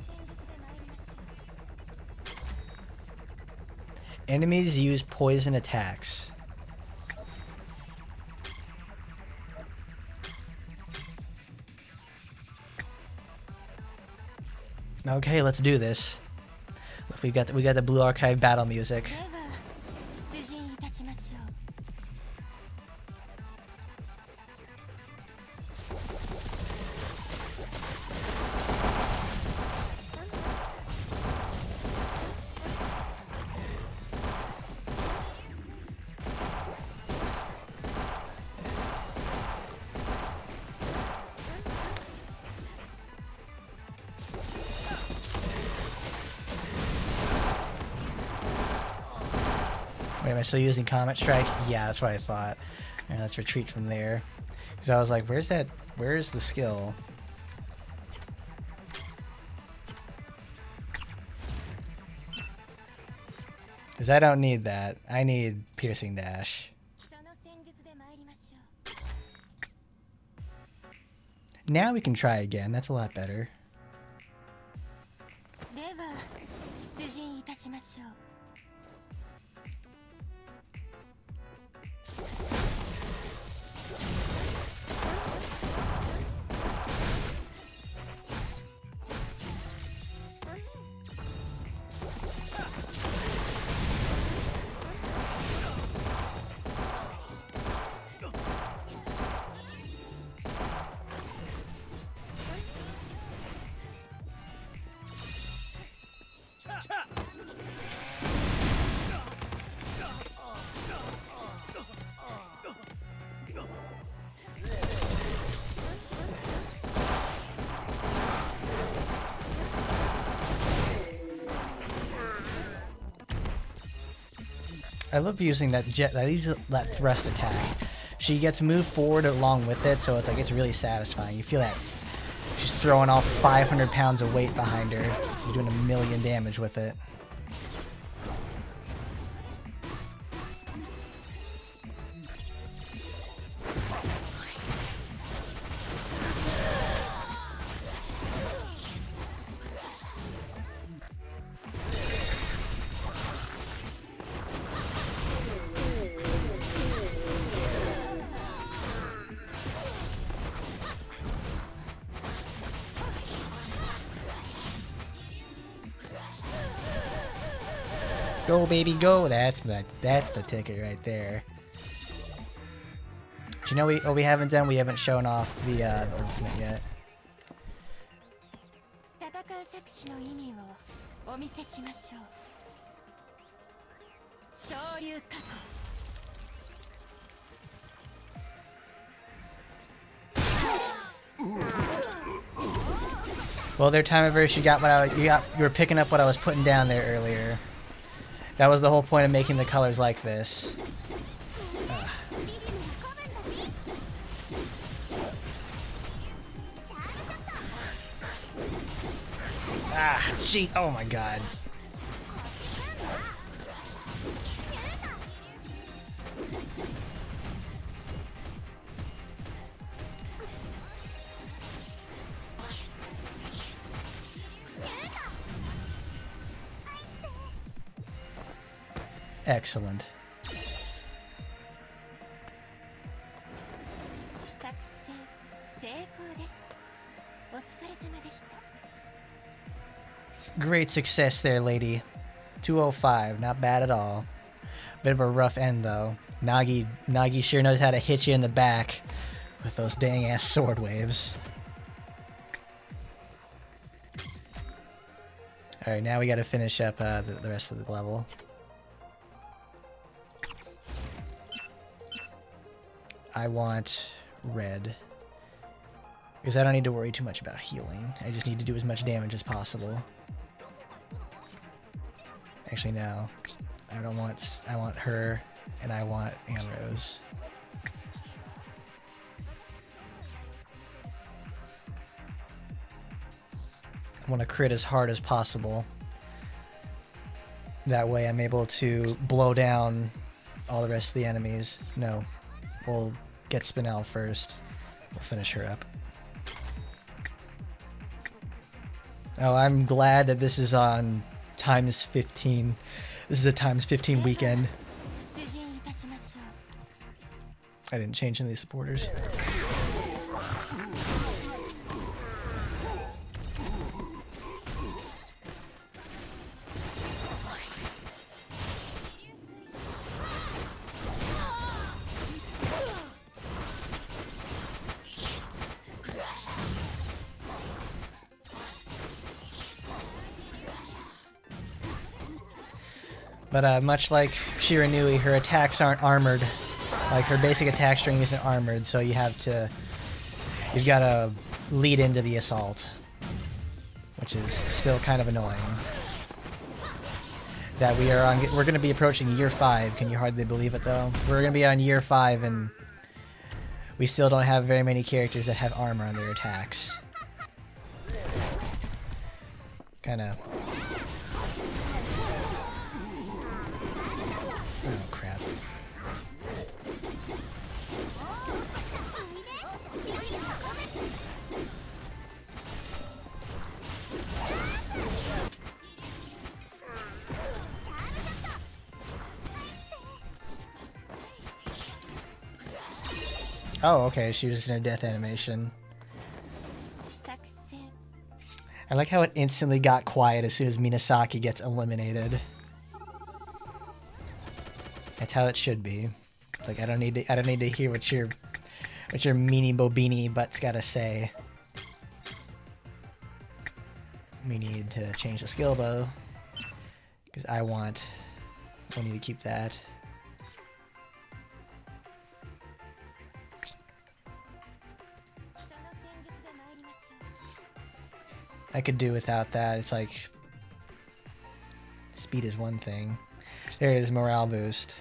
Enemies use poison attacks. Okay, let's do this. Look, we got the Blue Archive battle music. Wait, am I still using Comet Strike? Yeah, that's what I thought. Alright, let's retreat from there. Because I was like, where's the skill? Because I don't need that. I need Piercing Dash. Now we can try again. That's a lot better. I love using that that thrust attack. She gets moved forward along with it, so it's really satisfying. You feel that she's throwing all 500 pounds of weight behind her. She's doing 1,000,000 damage with it. Go baby go! That's the ticket right there. Do you know what we haven't done? We haven't shown off the ultimate yet. Well, their time anniversary got what you were picking up what I was putting down there earlier. That was the whole point of making the colors like this. Ah, gee, oh my god. Excellent. Great success there, lady. 205, not bad at all. Bit of a rough end though. Nagi sure knows how to hit you in the back with those dang ass sword waves. Alright, now we gotta finish up the rest of the level. I want red. Because I don't need to worry too much about healing. I just need to do as much damage as possible. Actually, no. I want her, and I want Amrose. I want to crit as hard as possible. That way I'm able to blow down all the rest of the enemies. No. We'll get Spinel first. We'll finish her up. Oh, I'm glad that this is on times 15. This is a times 15 weekend. I didn't change any of these supporters. But much like Shiranui, her attacks aren't armored. Like her basic attack string isn't armored, so you've gotta lead into the assault, which is still kind of annoying. That we're gonna be approaching year 5. Can you hardly believe it though? We're gonna be on year 5 and we still don't have very many characters that have armor on their attacks. Kinda. Oh crap. Oh, okay, she was just in a death animation. I like how it instantly got quiet as soon as Minasaki gets eliminated. That's how it should be. It's like I don't need to hear what your meanie bobini butt's gotta say. We need to change the skill though, because we need to keep that. I could do without that. It's like speed is one thing. There it is, morale boost.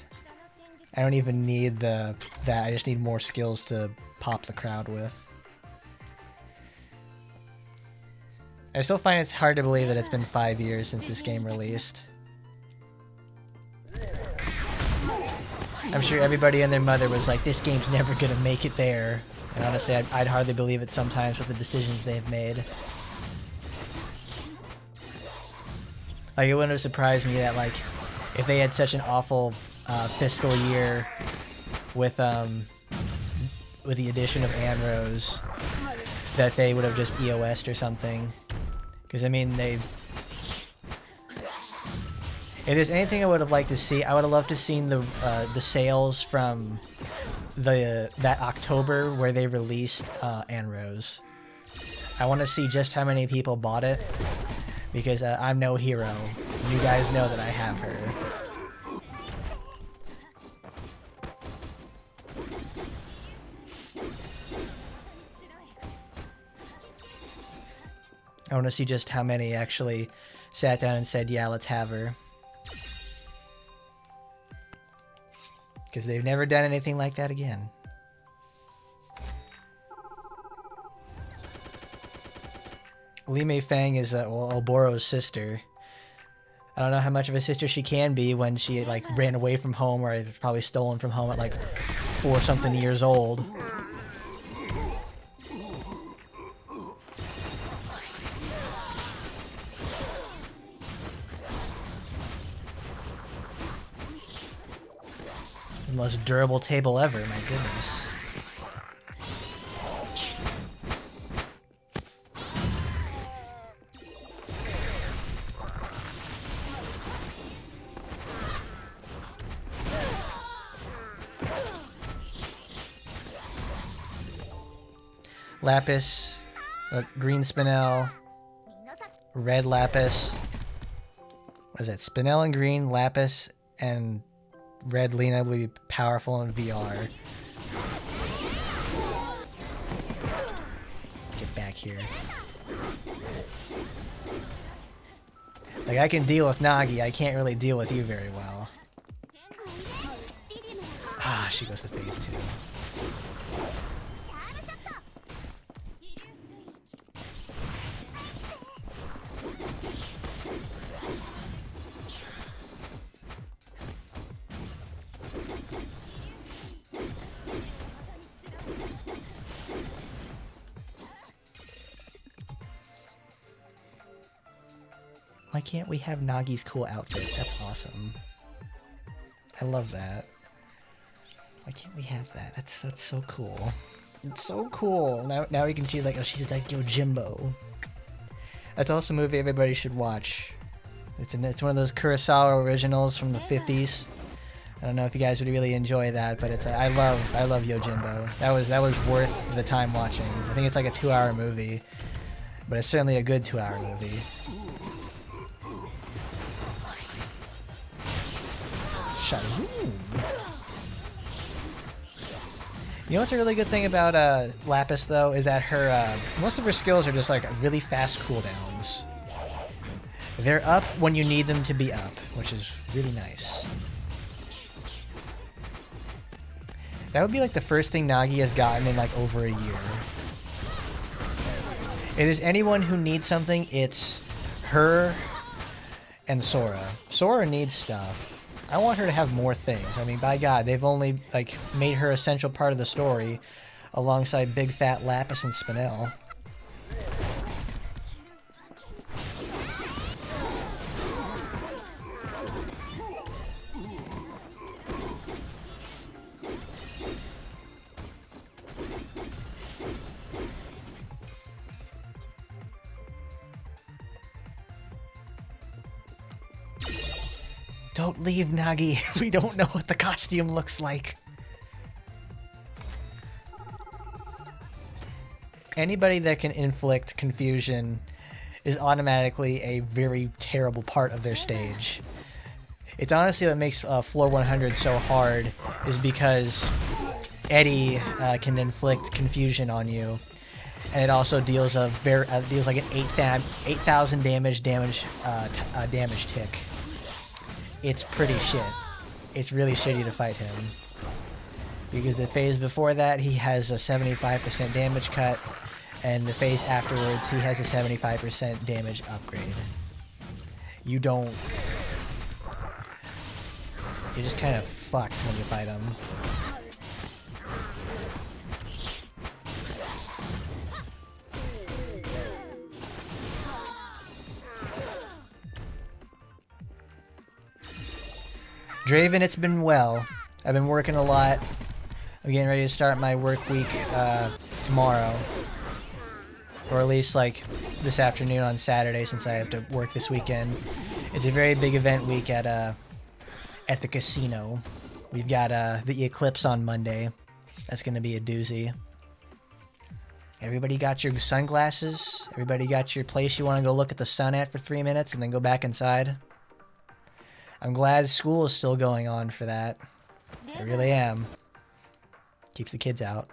I don't even need that. I just need more skills to pop the crowd with. I still find it's hard to believe that it's been 5 years since this game released. I'm sure everybody and their mother was like, this game's never gonna make it there. And honestly, I'd hardly believe it sometimes with the decisions they've made. Like, it wouldn't have surprised me that, like, if they had such an awful fiscal year with the addition of Anrose, that they would have just EOS'd or something. Because, I mean, if there's anything I would have liked to see, I would have loved to seen the sales from that October where they released Anrose. I want to see just how many people bought it, because I'm no hero. You guys know that I have her. I want to see just how many actually sat down and said, yeah, let's have her. Because they've never done anything like that again. Li Mei Fang is Oboro's sister. I don't know how much of a sister she can be when she like ran away from home, or was probably stolen from home at like 4-something years old. The most durable table ever, my goodness. Lapis, green Spinel, red Lapis. What is that? Spinel and green, Lapis, and red Lena will be powerful in VR. Get back here. Like, I can deal with Nagi, I can't really deal with you very well. Ah, she goes to phase 2. Why can't we have Nagi's cool outfit? That's awesome. I love that. Why can't we have that? That's so cool. It's so cool. Now we can see, like, oh, she's like Yojimbo. That's also a movie everybody should watch. It's one of those Kurosawa originals from the 50s. I don't know if you guys would really enjoy that, but it's I love Yojimbo. That was worth the time watching. I think it's like a 2-hour movie, but it's certainly a good 2-hour movie. Shazoom. You know what's a really good thing about Lapis though is that her most of her skills are just like really fast cooldowns. They're up when you need them to be up, which is really nice. That would be like the first thing Nagi has gotten in like over a year. If there's anyone who needs something, it's her and Sora. Sora needs stuff. I want her to have more things. I mean, by God, they've only like made her an essential part of the story alongside Big Fat Lapis and Spinel. Don't leave, Nagi. We don't know what the costume looks like. Anybody that can inflict confusion is automatically a very terrible part of their stage. It's honestly what makes Floor 100 so hard, is because Eddie can inflict confusion on you, and it also deals like an 8,000 damage tick. it's pretty shit. It's really shitty to fight him. Because the phase before that, he has a 75% damage cut, and the phase afterwards, he has a 75% damage upgrade. You don't... You're just kind of fucked when you fight him. Draven, it's been well. I've been working a lot. I'm getting ready to start my work week tomorrow. Or at least like this afternoon on Saturday, since I have to work this weekend. It's a very big event week at the casino. We've got the eclipse on Monday. That's gonna be a doozy. Everybody got your sunglasses? Everybody got your place you want to go look at the sun at for 3 minutes and then go back inside? I'm glad school is still going on for that. I really am. Keeps the kids out.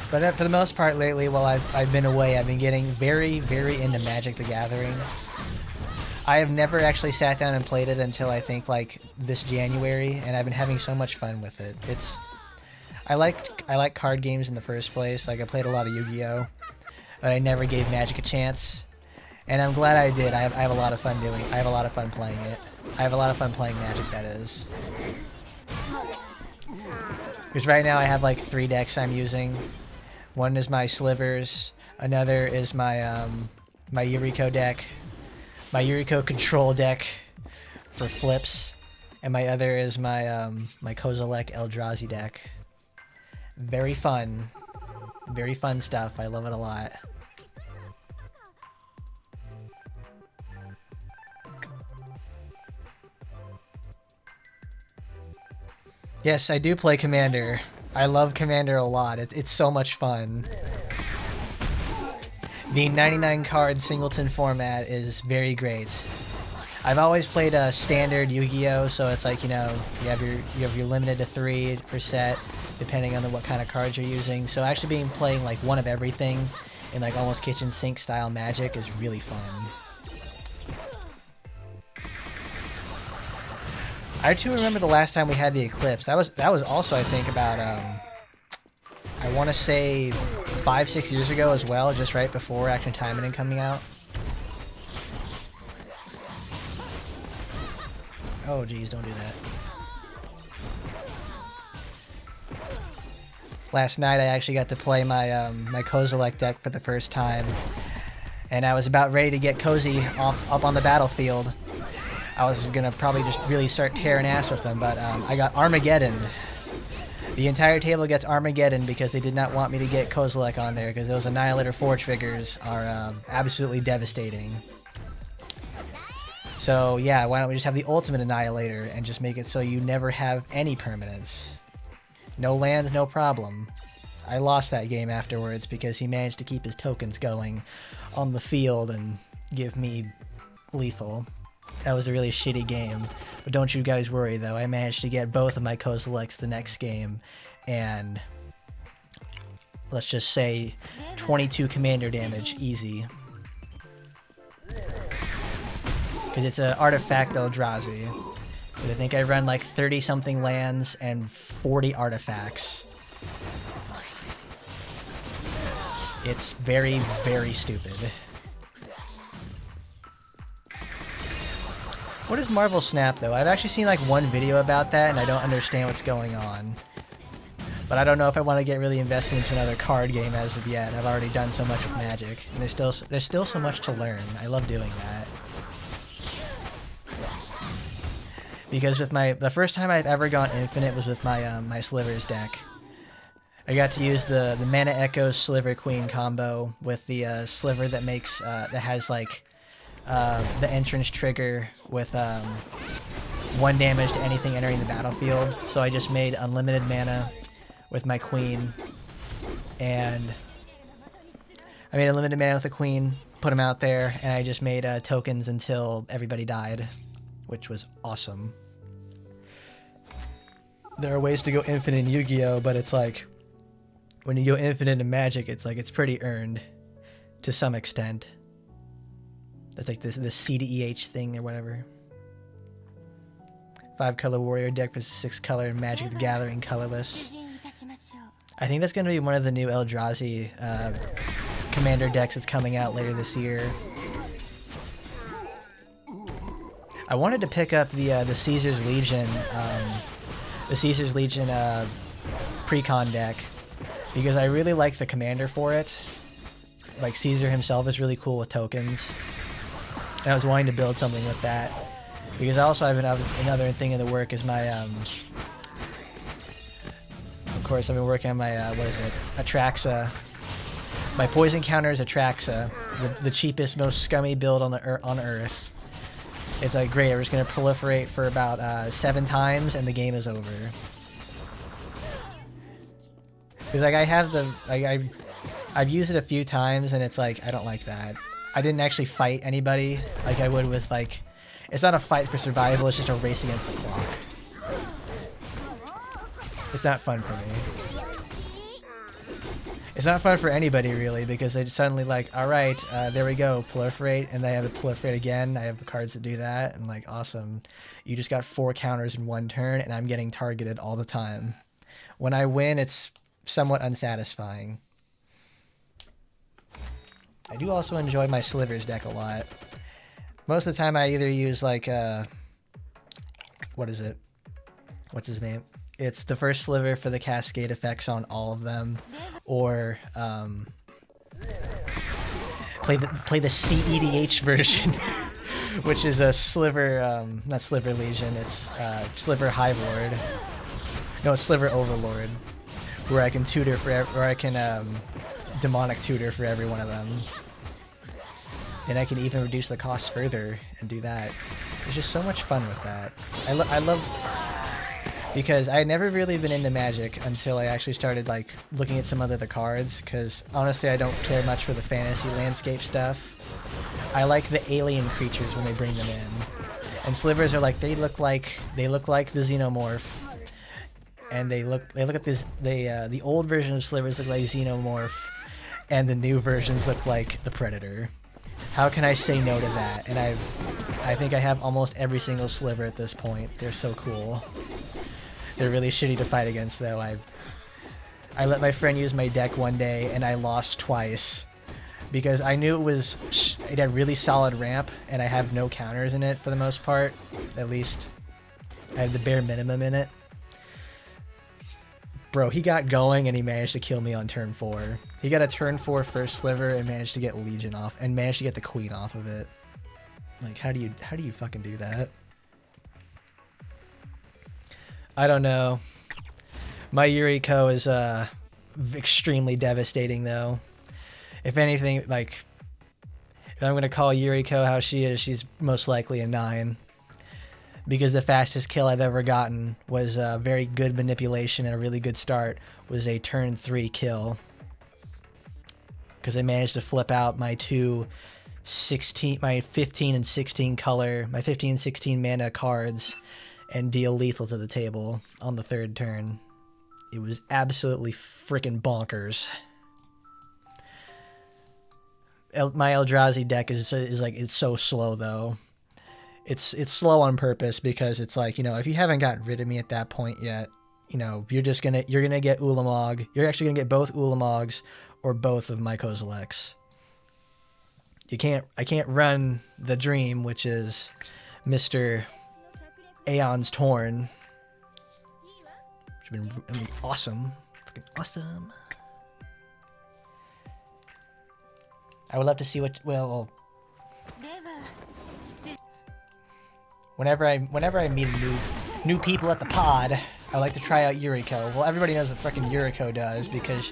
But for the most part lately, while I've been away, I've been getting very, very into Magic the Gathering. I have never actually sat down and played it until I think like this January, and I've been having so much fun with it. I like card games in the first place. Like I played a lot of Yu-Gi-Oh, but I never gave Magic a chance, and I'm glad I did. I have a lot of fun doing. I have a lot of fun playing it. I have a lot of fun playing Magic, that is. Because right now I have like 3 decks I'm using. One is my Slivers, another is my my Yuriko deck, my Yuriko control deck for flips, and my other is my my Kozilek Eldrazi deck. Very fun stuff. I love it a lot. Yes, I do play Commander. I love Commander a lot. It's so much fun. The 99 card singleton format is very great. I've always played a standard Yu-Gi-Oh, so it's like, you know, you have your limited to 3 per set, depending on what kind of cards you're using. So actually playing like one of everything in like almost kitchen sink style Magic is really fun. I too remember the last time we had the eclipse. That was also, I think, about I want to say 5-6 years ago as well, just right before Action Taimanin coming out. Oh geez, don't do that. Last night I actually got to play my my Kozilek deck for the first time, and I was about ready to get cozy up on the battlefield. I was gonna probably just really start tearing ass with them, but I got Armageddon. The entire table gets Armageddon because they did not want me to get Kozilek on there because those Annihilator 4 triggers are absolutely devastating. So yeah, why don't we just have the ultimate Annihilator and just make it so you never have any permanents. No lands, no problem. I lost that game afterwards because he managed to keep his tokens going on the field and give me lethal. That was a really shitty game, but don't you guys worry though, I managed to get both of my Kozileks the next game, and let's just say 22 commander damage, easy. Because it's an artifact Eldrazi. I think I run like 30 something lands and 40 artifacts. It's very, very stupid. What is Marvel Snap, though? I've actually seen like one video about that, and I don't understand what's going on. But I don't know if I want to get really invested into another card game as of yet. I've already done so much with Magic, and there's still so much to learn. I love doing that. Because with the first time I've ever gone infinite was with my my Slivers deck. I got to use the Mana Echo Sliver Queen combo with the Sliver that makes that has like the entrance trigger with 1 damage to anything entering the battlefield. So I just made unlimited mana with my Queen, and I made a limited mana with a queen, put them out there, and I just made tokens until everybody died, which was awesome. There are ways to go infinite in Yu-Gi-Oh, but it's like when you go infinite in Magic, it's like it's pretty earned to some extent. That's like this CDEH thing or whatever. 5-color warrior deck versus 6-color Magic the Gathering colorless. I think that's going to be one of the new Eldrazi commander decks that's coming out later this year. I wanted to pick up the Caesar's Legion, Precon deck, because I really like the commander for it. Like Caesar himself is really cool with tokens, and I was wanting to build something with that. Because I also have another thing in the work is my of course I've been working on my Atraxa. My poison counter is Atraxa, the cheapest, most scummy build on Earth. It's like great. We're just gonna proliferate for about 7 times, and the game is over. Because like I've used it a few times, and it's like I don't like that. I didn't actually fight anybody like I would with like. It's not a fight for survival. It's just a race against the clock. It's not fun for me. It's not fun for anybody really, because they suddenly like, all right, there we go, proliferate, and I have to proliferate again. I have cards that do that, and like, awesome. You just got 4 counters in 1 turn, and I'm getting targeted all the time. When I win, it's somewhat unsatisfying. I do also enjoy my Slivers deck a lot. Most of the time I either use like, what is it? What's his name? It's the first Sliver for the cascade effects on all of them, or play the CEDH version, which is a Sliver, not Sliver Legion, it's Sliver Hive Lord. No, it's Sliver Overlord, where I can tutor where I can demonic tutor for every one of them. And I can even reduce the cost further and do that. There's just so much fun with that. I love... Because I had never really been into Magic until I actually started like looking at some other cards, because honestly I don't care much for the fantasy landscape stuff. I like the alien creatures when they bring them in. And Slivers are like, they look like the Xenomorph. And they look at this, the old version of Slivers look like Xenomorph, and the new versions look like the Predator. How can I say no to that? And I think I have almost every single Sliver at this point. They're so cool. They're really shitty to fight against though. I let my friend use my deck one day and I lost twice because I knew it had really solid ramp and I have no counters in it for the most part. At least I have the bare minimum in it. Bro, he got going and he managed to kill me on turn 4. He got a turn 4 first Sliver and managed to get Legion off and managed to get the Queen off of it. Like, how do you fucking do that? I don't know. My Yuriko is extremely devastating though. If anything, like, if I'm gonna call Yuriko how she is, she's most likely a 9. Because the fastest kill I've ever gotten was a very good manipulation and a really good start was a turn 3 kill. Because I managed to flip out my my 15 and 16 color, my 15 and 16 mana cards and deal lethal to the table on the 3rd turn. It was absolutely freaking bonkers. My Eldrazi deck is like, it's so slow though. It's slow on purpose because it's like, you know, if you haven't gotten rid of me at that point yet, you know, you're gonna get Ulamog. You're actually gonna get both Ulamogs or both of my Kozileks. I can't run the dream, which is Mr. Aeon's Torn. Which would have been awesome. Freaking awesome. I would love to see what, well, whenever I meet new people at the pod, I like to try out Yuriko. Well, everybody knows what freaking Yuriko does because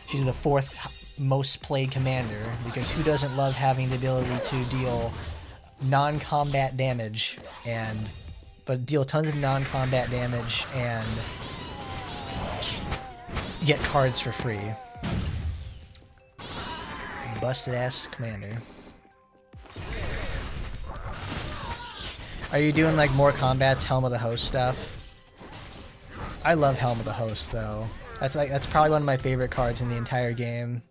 she's the 4th most played commander, because who doesn't love having the ability to deal non-combat damage but deal tons of non-combat damage and get cards for free. busted ass commander. Are you doing like more combats, Helm of the Host stuff? I love Helm of the Host though. That's probably one of my favorite cards in the entire game.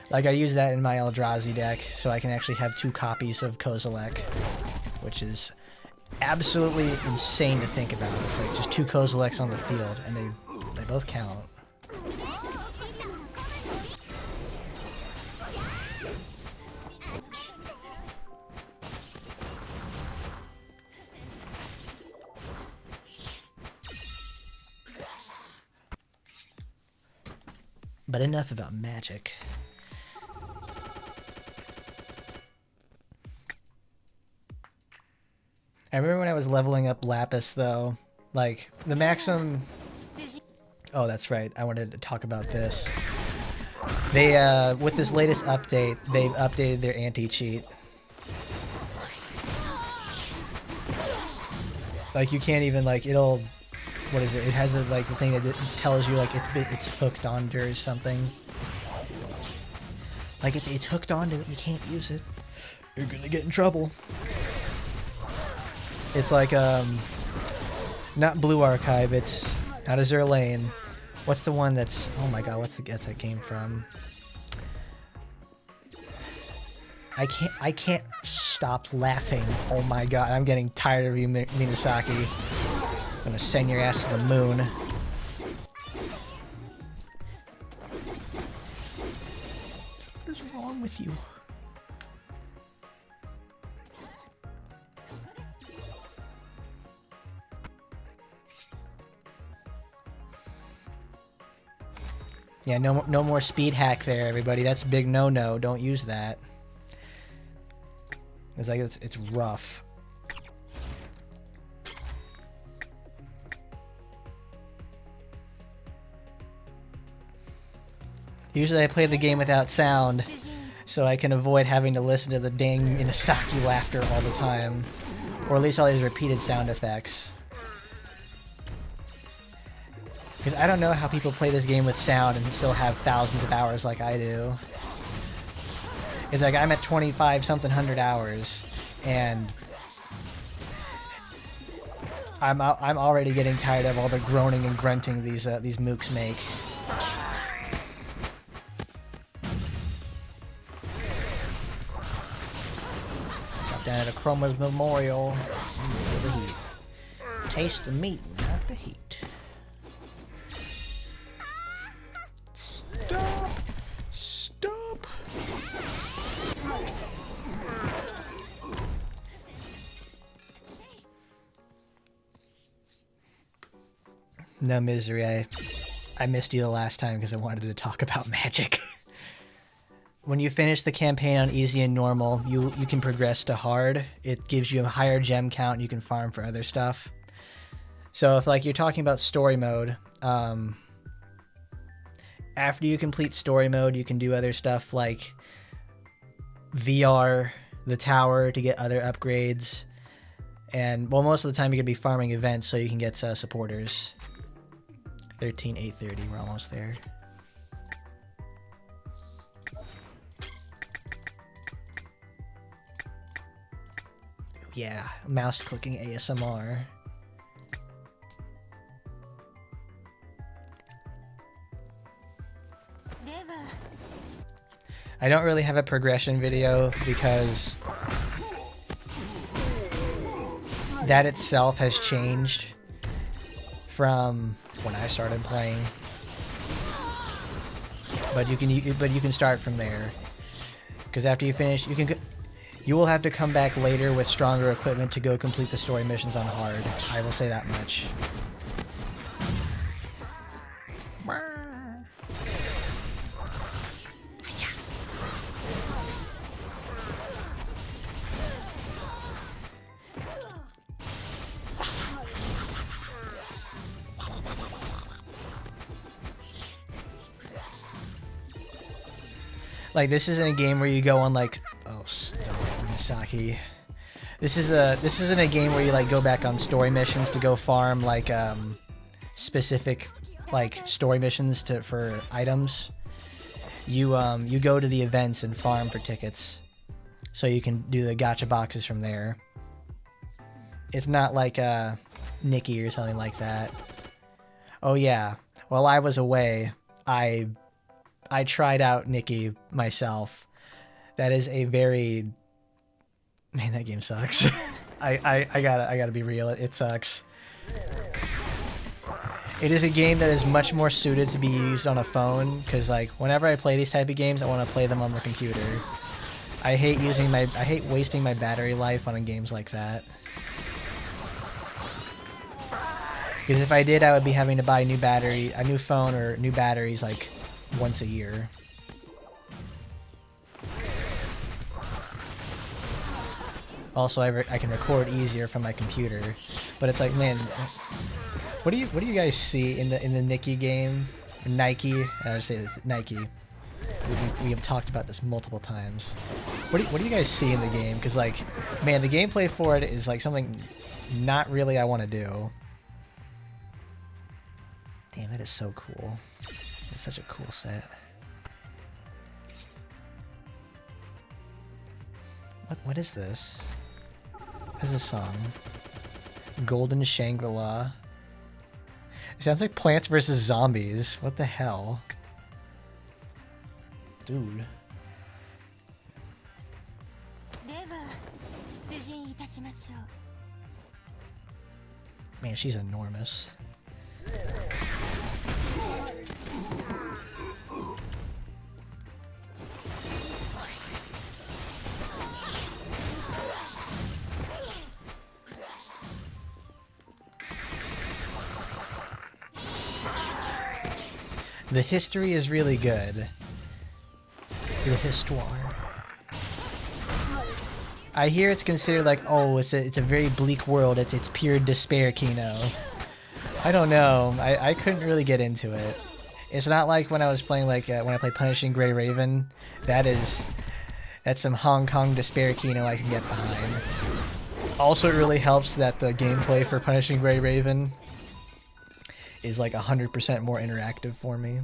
Like I use that in my Eldrazi deck, so I can actually have 2 copies of Kozilek, which is absolutely insane to think about. It's like just 2 Kozileks on the field, and they both count. But enough about Magic. I remember when I was leveling up Lapis though, like the maximum... Oh, that's right. I wanted to talk about this. They, with this latest update, they've updated their anti-cheat. Like you can't even like, it'll... What is it? It has the, like the thing that tells you like it's hooked onto or something. Like if it's hooked onto it, you can't use it. You're gonna get in trouble. It's like not Blue Archive. It's not Azure Lane. What's the one that's? Oh my God! What's that game from? I can't stop laughing. Oh my God! I'm getting tired of you, Minasaki. I'm gonna send your ass to the moon. What is wrong with you? Yeah, no more speed hack there, everybody. That's a big no-no. Don't use that. It's like it's rough. Usually I play the game without sound, so I can avoid having to listen to the dang Inasaki laughter all the time. Or at least all these repeated sound effects. Because I don't know how people play this game with sound and still have thousands of hours like I do. It's like I'm at 25-something hundred hours, and I'm already getting tired of all the groaning and grunting these mooks make. Down at a Chroma's Memorial. Feel the heat. Taste the meat, not the heat. Stop! Stop! No misery. I missed you the last time because I wanted to talk about Magic. When you finish the campaign on easy and normal, you can progress to hard. It gives you a higher gem count and you can farm for other stuff. So if like you're talking about story mode, after you complete story mode, you can do other stuff like VR the tower to get other upgrades. And well, most of the time you could be farming events so you can get supporters. 13,830, we're almost there. Yeah, mouse clicking ASMR. I don't really have a progression video because that itself has changed from when I started playing. But you can start from there, because after you finish, you will have to come back later with stronger equipment to go complete the story missions on hard. I will say that much. Like, this isn't a game where you go on like, oh stop, Misaki. This isn't a game where you like go back on story missions to go farm like specific like story missions for items. you go to the events and farm for tickets, so you can do the gacha boxes from there. It's not like Nikki or something like that. Oh yeah, while I was away, I tried out Nikki myself. That is a very... Man, that game sucks. I gotta be real, it sucks. It is a game that is much more suited to be used on a phone, because like whenever I play these type of games, I want to play them on the computer. I hate wasting my battery life on games like that. Because if I did, I would be having to buy a new phone or new batteries like once a year. Also, I can record easier from my computer, but it's like, man, what do you guys see in the Nikki game? Nike, I would say this, Nike. We have talked about this multiple times. What do you guys see in the game? Because like, man, the gameplay for it is like something not really I want to do. Damn, that is so cool. It's such a cool set. What is this? What is this song? Golden Shangri-La. It sounds like Plants vs. Zombies. What the hell? Dude. Man, she's enormous. The history is really good. The histoire. I hear it's considered like, oh, it's a very bleak world. It's pure despair, Kino. I don't know. I couldn't really get into it. It's not like when I was playing like when I played Punishing Gray Raven. That's some Hong Kong despair Kino I can get behind. Also, it really helps that the gameplay for Punishing Gray Raven is like 100% more interactive for me.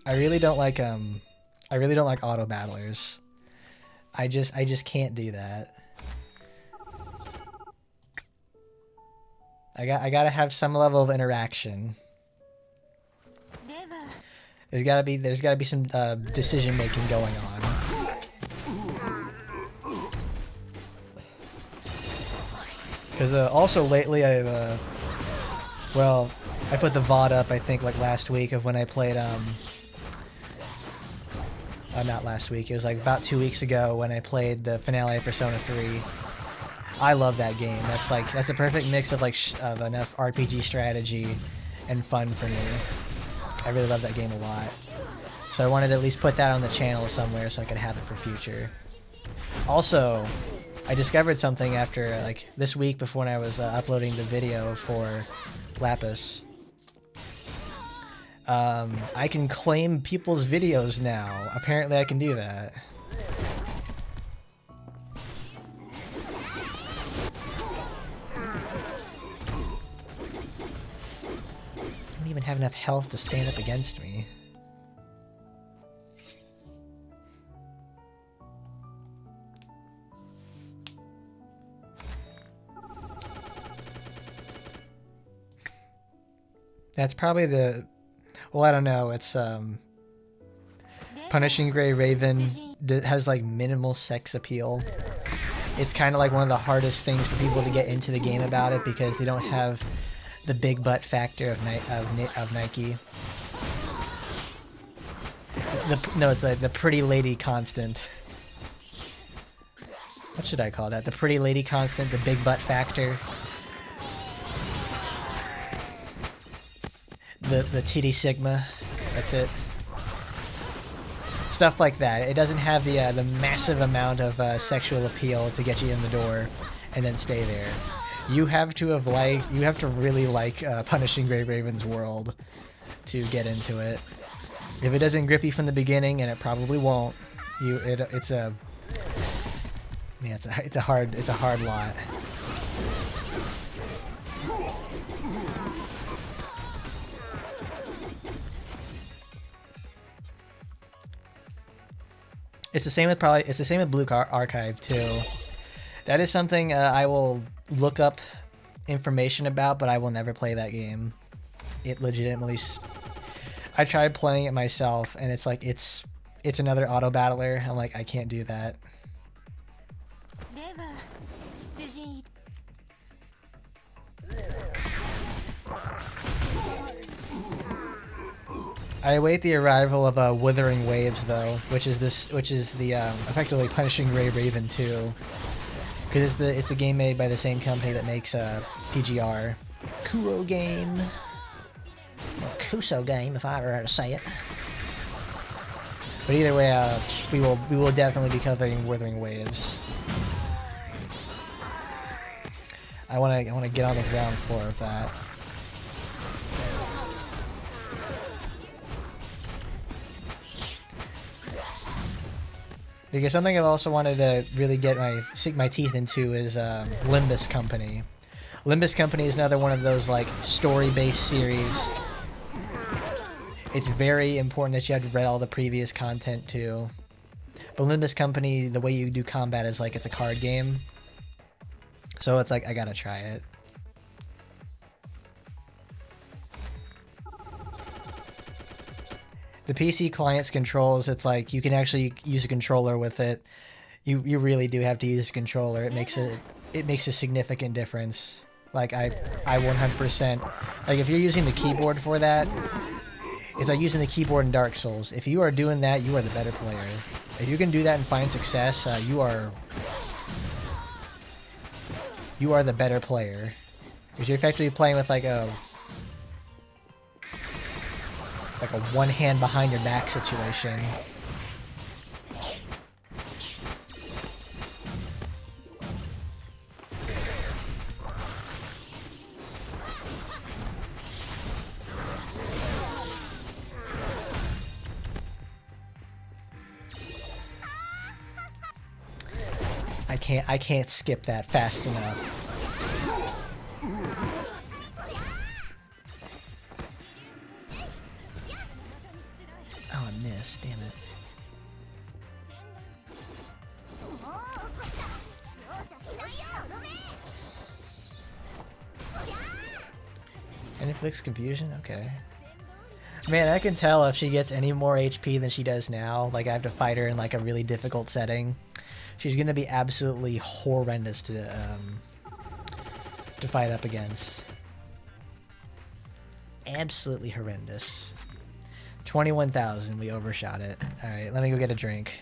I really don't like auto battlers. I just can't do that. I gotta have some level of interaction. There's gotta be some decision making going on. Because also lately I've well, I put the VOD up I think like last week of when I played not last week, it was like about 2 weeks ago when I played the finale of Persona 3. I love that game. That's a perfect mix of like of enough RPG strategy and fun for me. I really love that game a lot. So I wanted to at least put that on the channel somewhere so I could have it for future. Also, I discovered something after like this week before when I was uploading the video for Lapis. I can claim people's videos now. Apparently I can do that. I don't even have enough health to stand up against me. That's probably the... Well, I don't know. It's, Punishing Gray Raven has, like, minimal sex appeal. It's kind of like one of the hardest things for people to get into the game about it because they don't have the big butt factor of Nike. No, it's like the pretty lady constant. What should I call that? The pretty lady constant, the big butt factor. The TD Sigma, that's it. Stuff like that. It doesn't have the massive amount of sexual appeal to get you in the door and then stay there. You have to really like Punishing Gray Raven's world to get into it. If it doesn't grip you from the beginning, and it probably won't, it's a hard lot. It's the same with Blue Archive too. That is something I will look up information about, but I will never play that game. It legitimately. I tried playing it myself, and it's like it's another auto battler. I'm like, I can't do that. I await the arrival of Withering Waves, though, which is the effectively Punishing Gray Raven 2, because it's the game made by the same company that makes PGR, Kuro game, or Kuso game, if I ever had to say it. But either way, we will definitely be covering Withering Waves. I wanna get on the ground floor of that. Because something I've also wanted to really sink my teeth into is Limbus Company. Limbus Company is another one of those like story-based series. It's very important that you have read all the previous content too. But Limbus Company, the way you do combat is like it's a card game. So it's like I gotta try it. The PC client's controls, it's like you can actually use a controller with it. You really do have to use a controller. It makes a significant difference. Like I 100%, like if you're using the keyboard for that, it's like using the keyboard in Dark Souls. If you are doing that, you are the better player. If you can do that and find success, you are the better player. Because you're effectively playing with like a one hand behind your back situation. I can't skip that fast enough. Oh, I missed. Damn it. And inflicts confusion? Okay. Man, I can tell if she gets any more HP than she does now. Like, I have to fight her in, like, a really difficult setting. She's gonna be absolutely horrendous to fight up against. Absolutely horrendous. 21,000, we overshot it. Alright, let me go get a drink.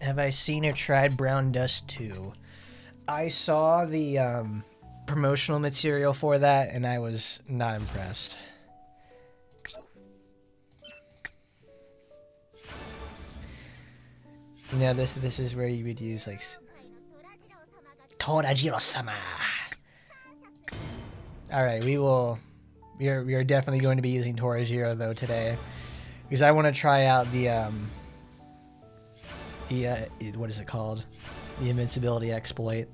Have I seen or tried Brown Dust 2? I saw the promotional material for that and I was not impressed. You know, this is where you would use like Torajiro-sama. Alright, we are definitely going to be using Torajiro though today. Because I want to try out the what is it called? The invincibility exploit.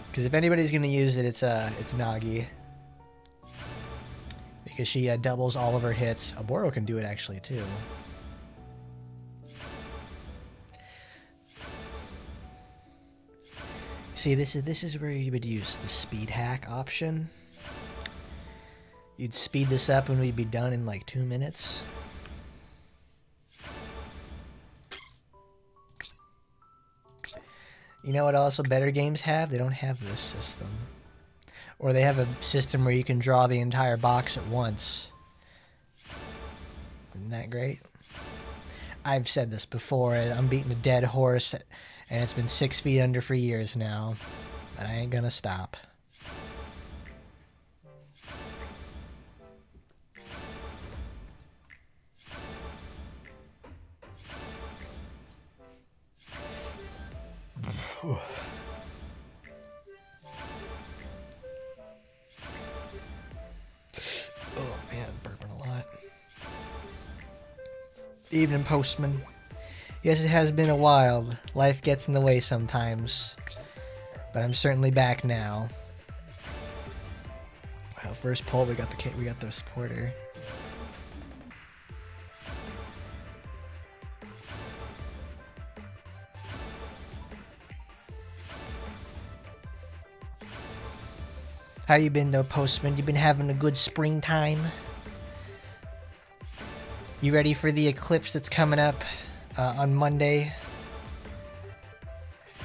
Because if anybody's gonna use it, it's Nagi. because she doubles all of her hits. Oboro can do it actually too. See, this is where you would use the speed hack option. You'd speed this up and we'd be done in like 2 minutes. You know what also better games have? They don't have this system. Or they have a system where you can draw the entire box at once. Isn't that great? I've said this before. I'm beating a dead horse, and it's been 6 feet under for years now. But I ain't gonna stop. Oh man, burping a lot. Evening, Postman. Yes, it has been a while. Life gets in the way sometimes. But I'm certainly back now. Wow, first pull, we got the supporter. How you been though, Postman? You been having a good springtime? You ready for the eclipse that's coming up on Monday?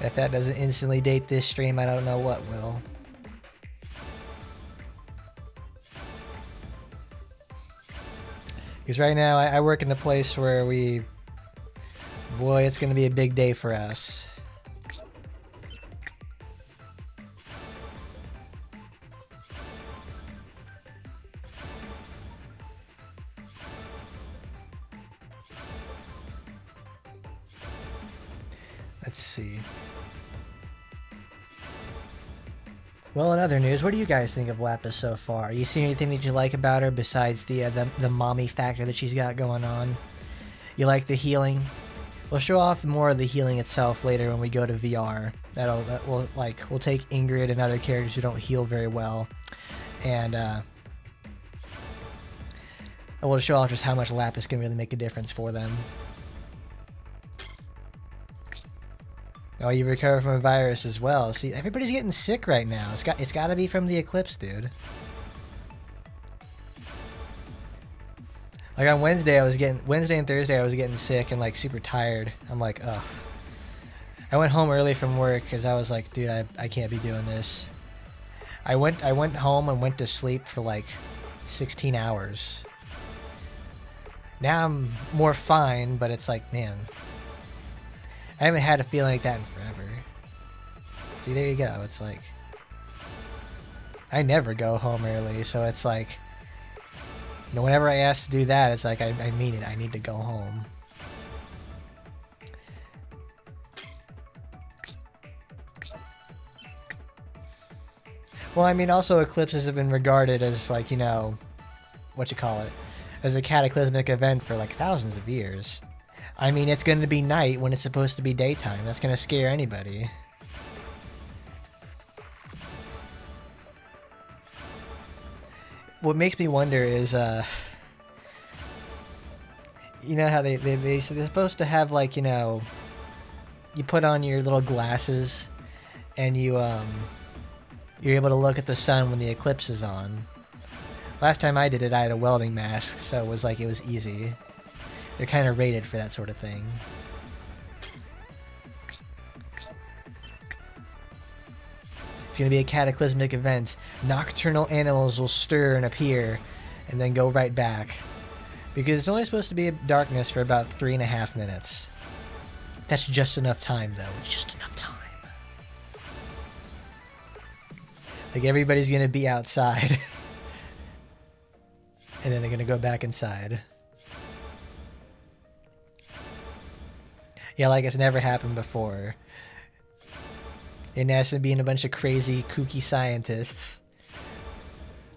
If that doesn't instantly date this stream, I don't know what will. Because right now, I work in a place where boy, it's going to be a big day for us. Let's see. Well, in other news, what do you guys think of Lapis so far? You see anything that you like about her besides the mommy factor that she's got going on? You like the healing? We'll show off more of the healing itself later when we go to VR. We'll take Ingrid and other characters who don't heal very well, and we'll show off just how much Lapis can really make a difference for them. Oh, you recover from a virus as well. See, everybody's getting sick right now. It's got to be from the eclipse, dude. Like on Wednesday and Thursday I was getting sick and like super tired. I'm like, ugh. I went home early from work because I was like, dude, I can't be doing this. I went home and went to sleep for like 16 hours. Now I'm more fine, but it's like, man, I haven't had a feeling like that in forever. See, there you go. It's like, I never go home early, so it's like, you know, whenever I ask to do that, it's like, I mean it. I need to go home. Well, I mean, also eclipses have been regarded as like, you know, as a cataclysmic event for like thousands of years. I mean, it's going to be night when it's supposed to be daytime. That's going to scare anybody. What makes me wonder is, you know how they're supposed to have, like, you know, you put on your little glasses and you're able to look at the sun when the eclipse is on. Last time I did it, I had a welding mask, so it was easy. They're kind of rated for that sort of thing. It's going to be a cataclysmic event. Nocturnal animals will stir and appear, and then go right back. Because it's only supposed to be darkness for about 3.5 minutes. That's just enough time, though. It's just enough time. Like, everybody's going to be outside. And then they're going to go back inside. Yeah, like it's never happened before. And NASA being a bunch of crazy, kooky scientists.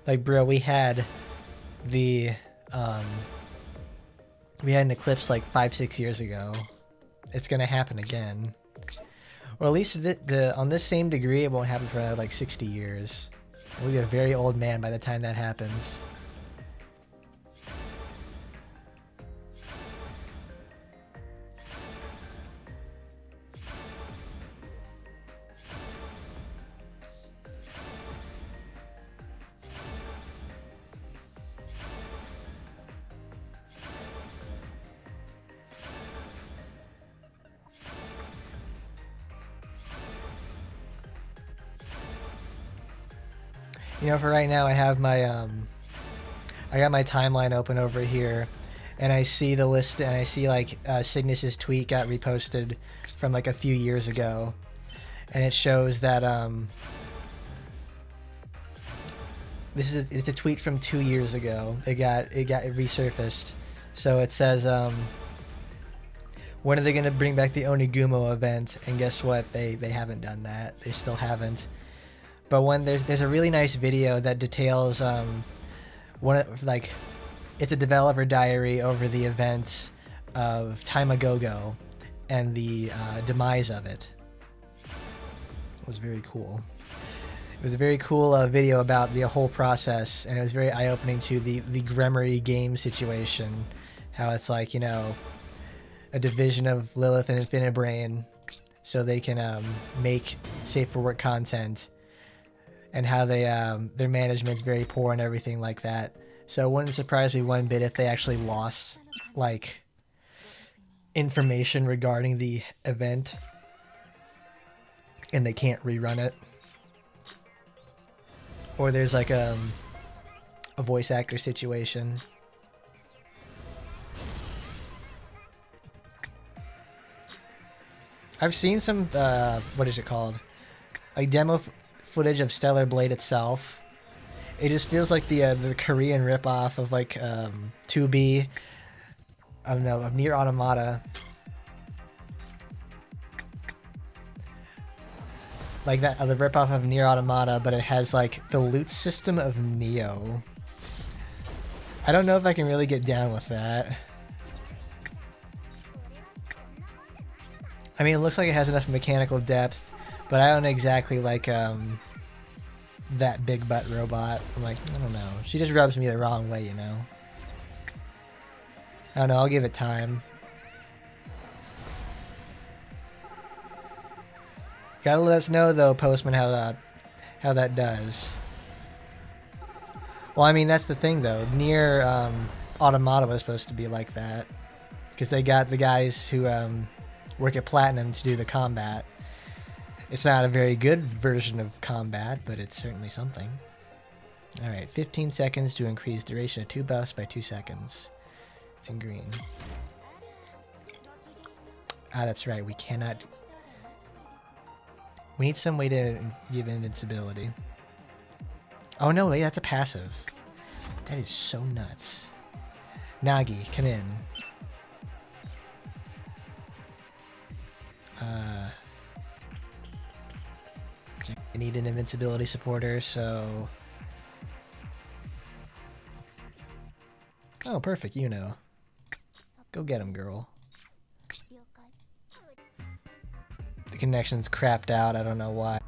Like, bro, we had an eclipse like 5-6 years ago. It's gonna happen again. Or at least on this same degree, it won't happen for like 60 years. We'll be a very old man by the time that happens. You know, for right now, I have my I got my timeline open over here, and I see the list, and I see like Cygnus's tweet got reposted from like a few years ago, and it shows that it's a tweet from 2 years ago. It resurfaced, so it says when are they gonna bring back the Onigumo event? And guess what? They haven't done that. They still haven't. But when there's a really nice video that details like it's a developer diary over the events of Taimagogo and the demise of it. It was very cool. It was a very cool video about the whole process, and it was very eye-opening to the Gremory game situation. How it's like, you know, a division of Lilith and Infinite Brain so they can make safe for work content, and how they their management's very poor and everything like that. So it wouldn't surprise me one bit if they actually lost like information regarding the event and they can't rerun it, or there's like a voice actor situation. I've seen some what is it called, like demo footage of Stellar Blade itself. It just feels like the Korean ripoff of like 2B, I don't know, of Nier Automata. Like that, the ripoff of Nier Automata, but it has like the loot system of Neo. I don't know if I can really get down with that. I mean, it looks like it has enough mechanical depth, but I don't exactly like that big butt robot. I'm like, I don't know. She just rubs me the wrong way, you know. I don't know. I'll give it time. Gotta let us know though, Postman, how that does. Well, I mean, that's the thing though. Nier Automata was supposed to be like that, because they got the guys who work at Platinum to do the combat. It's not a very good version of combat, but it's certainly something. Alright, 15 seconds to increase duration of 2 buffs by 2 seconds. It's in green. Ah, that's right, we cannot... We need some way to give invincibility. Oh no, that's a passive. That is so nuts. Nagi, come in. I need an invincibility supporter, so... Oh, perfect, you know. Go get him, girl. The connection's crapped out, I don't know why.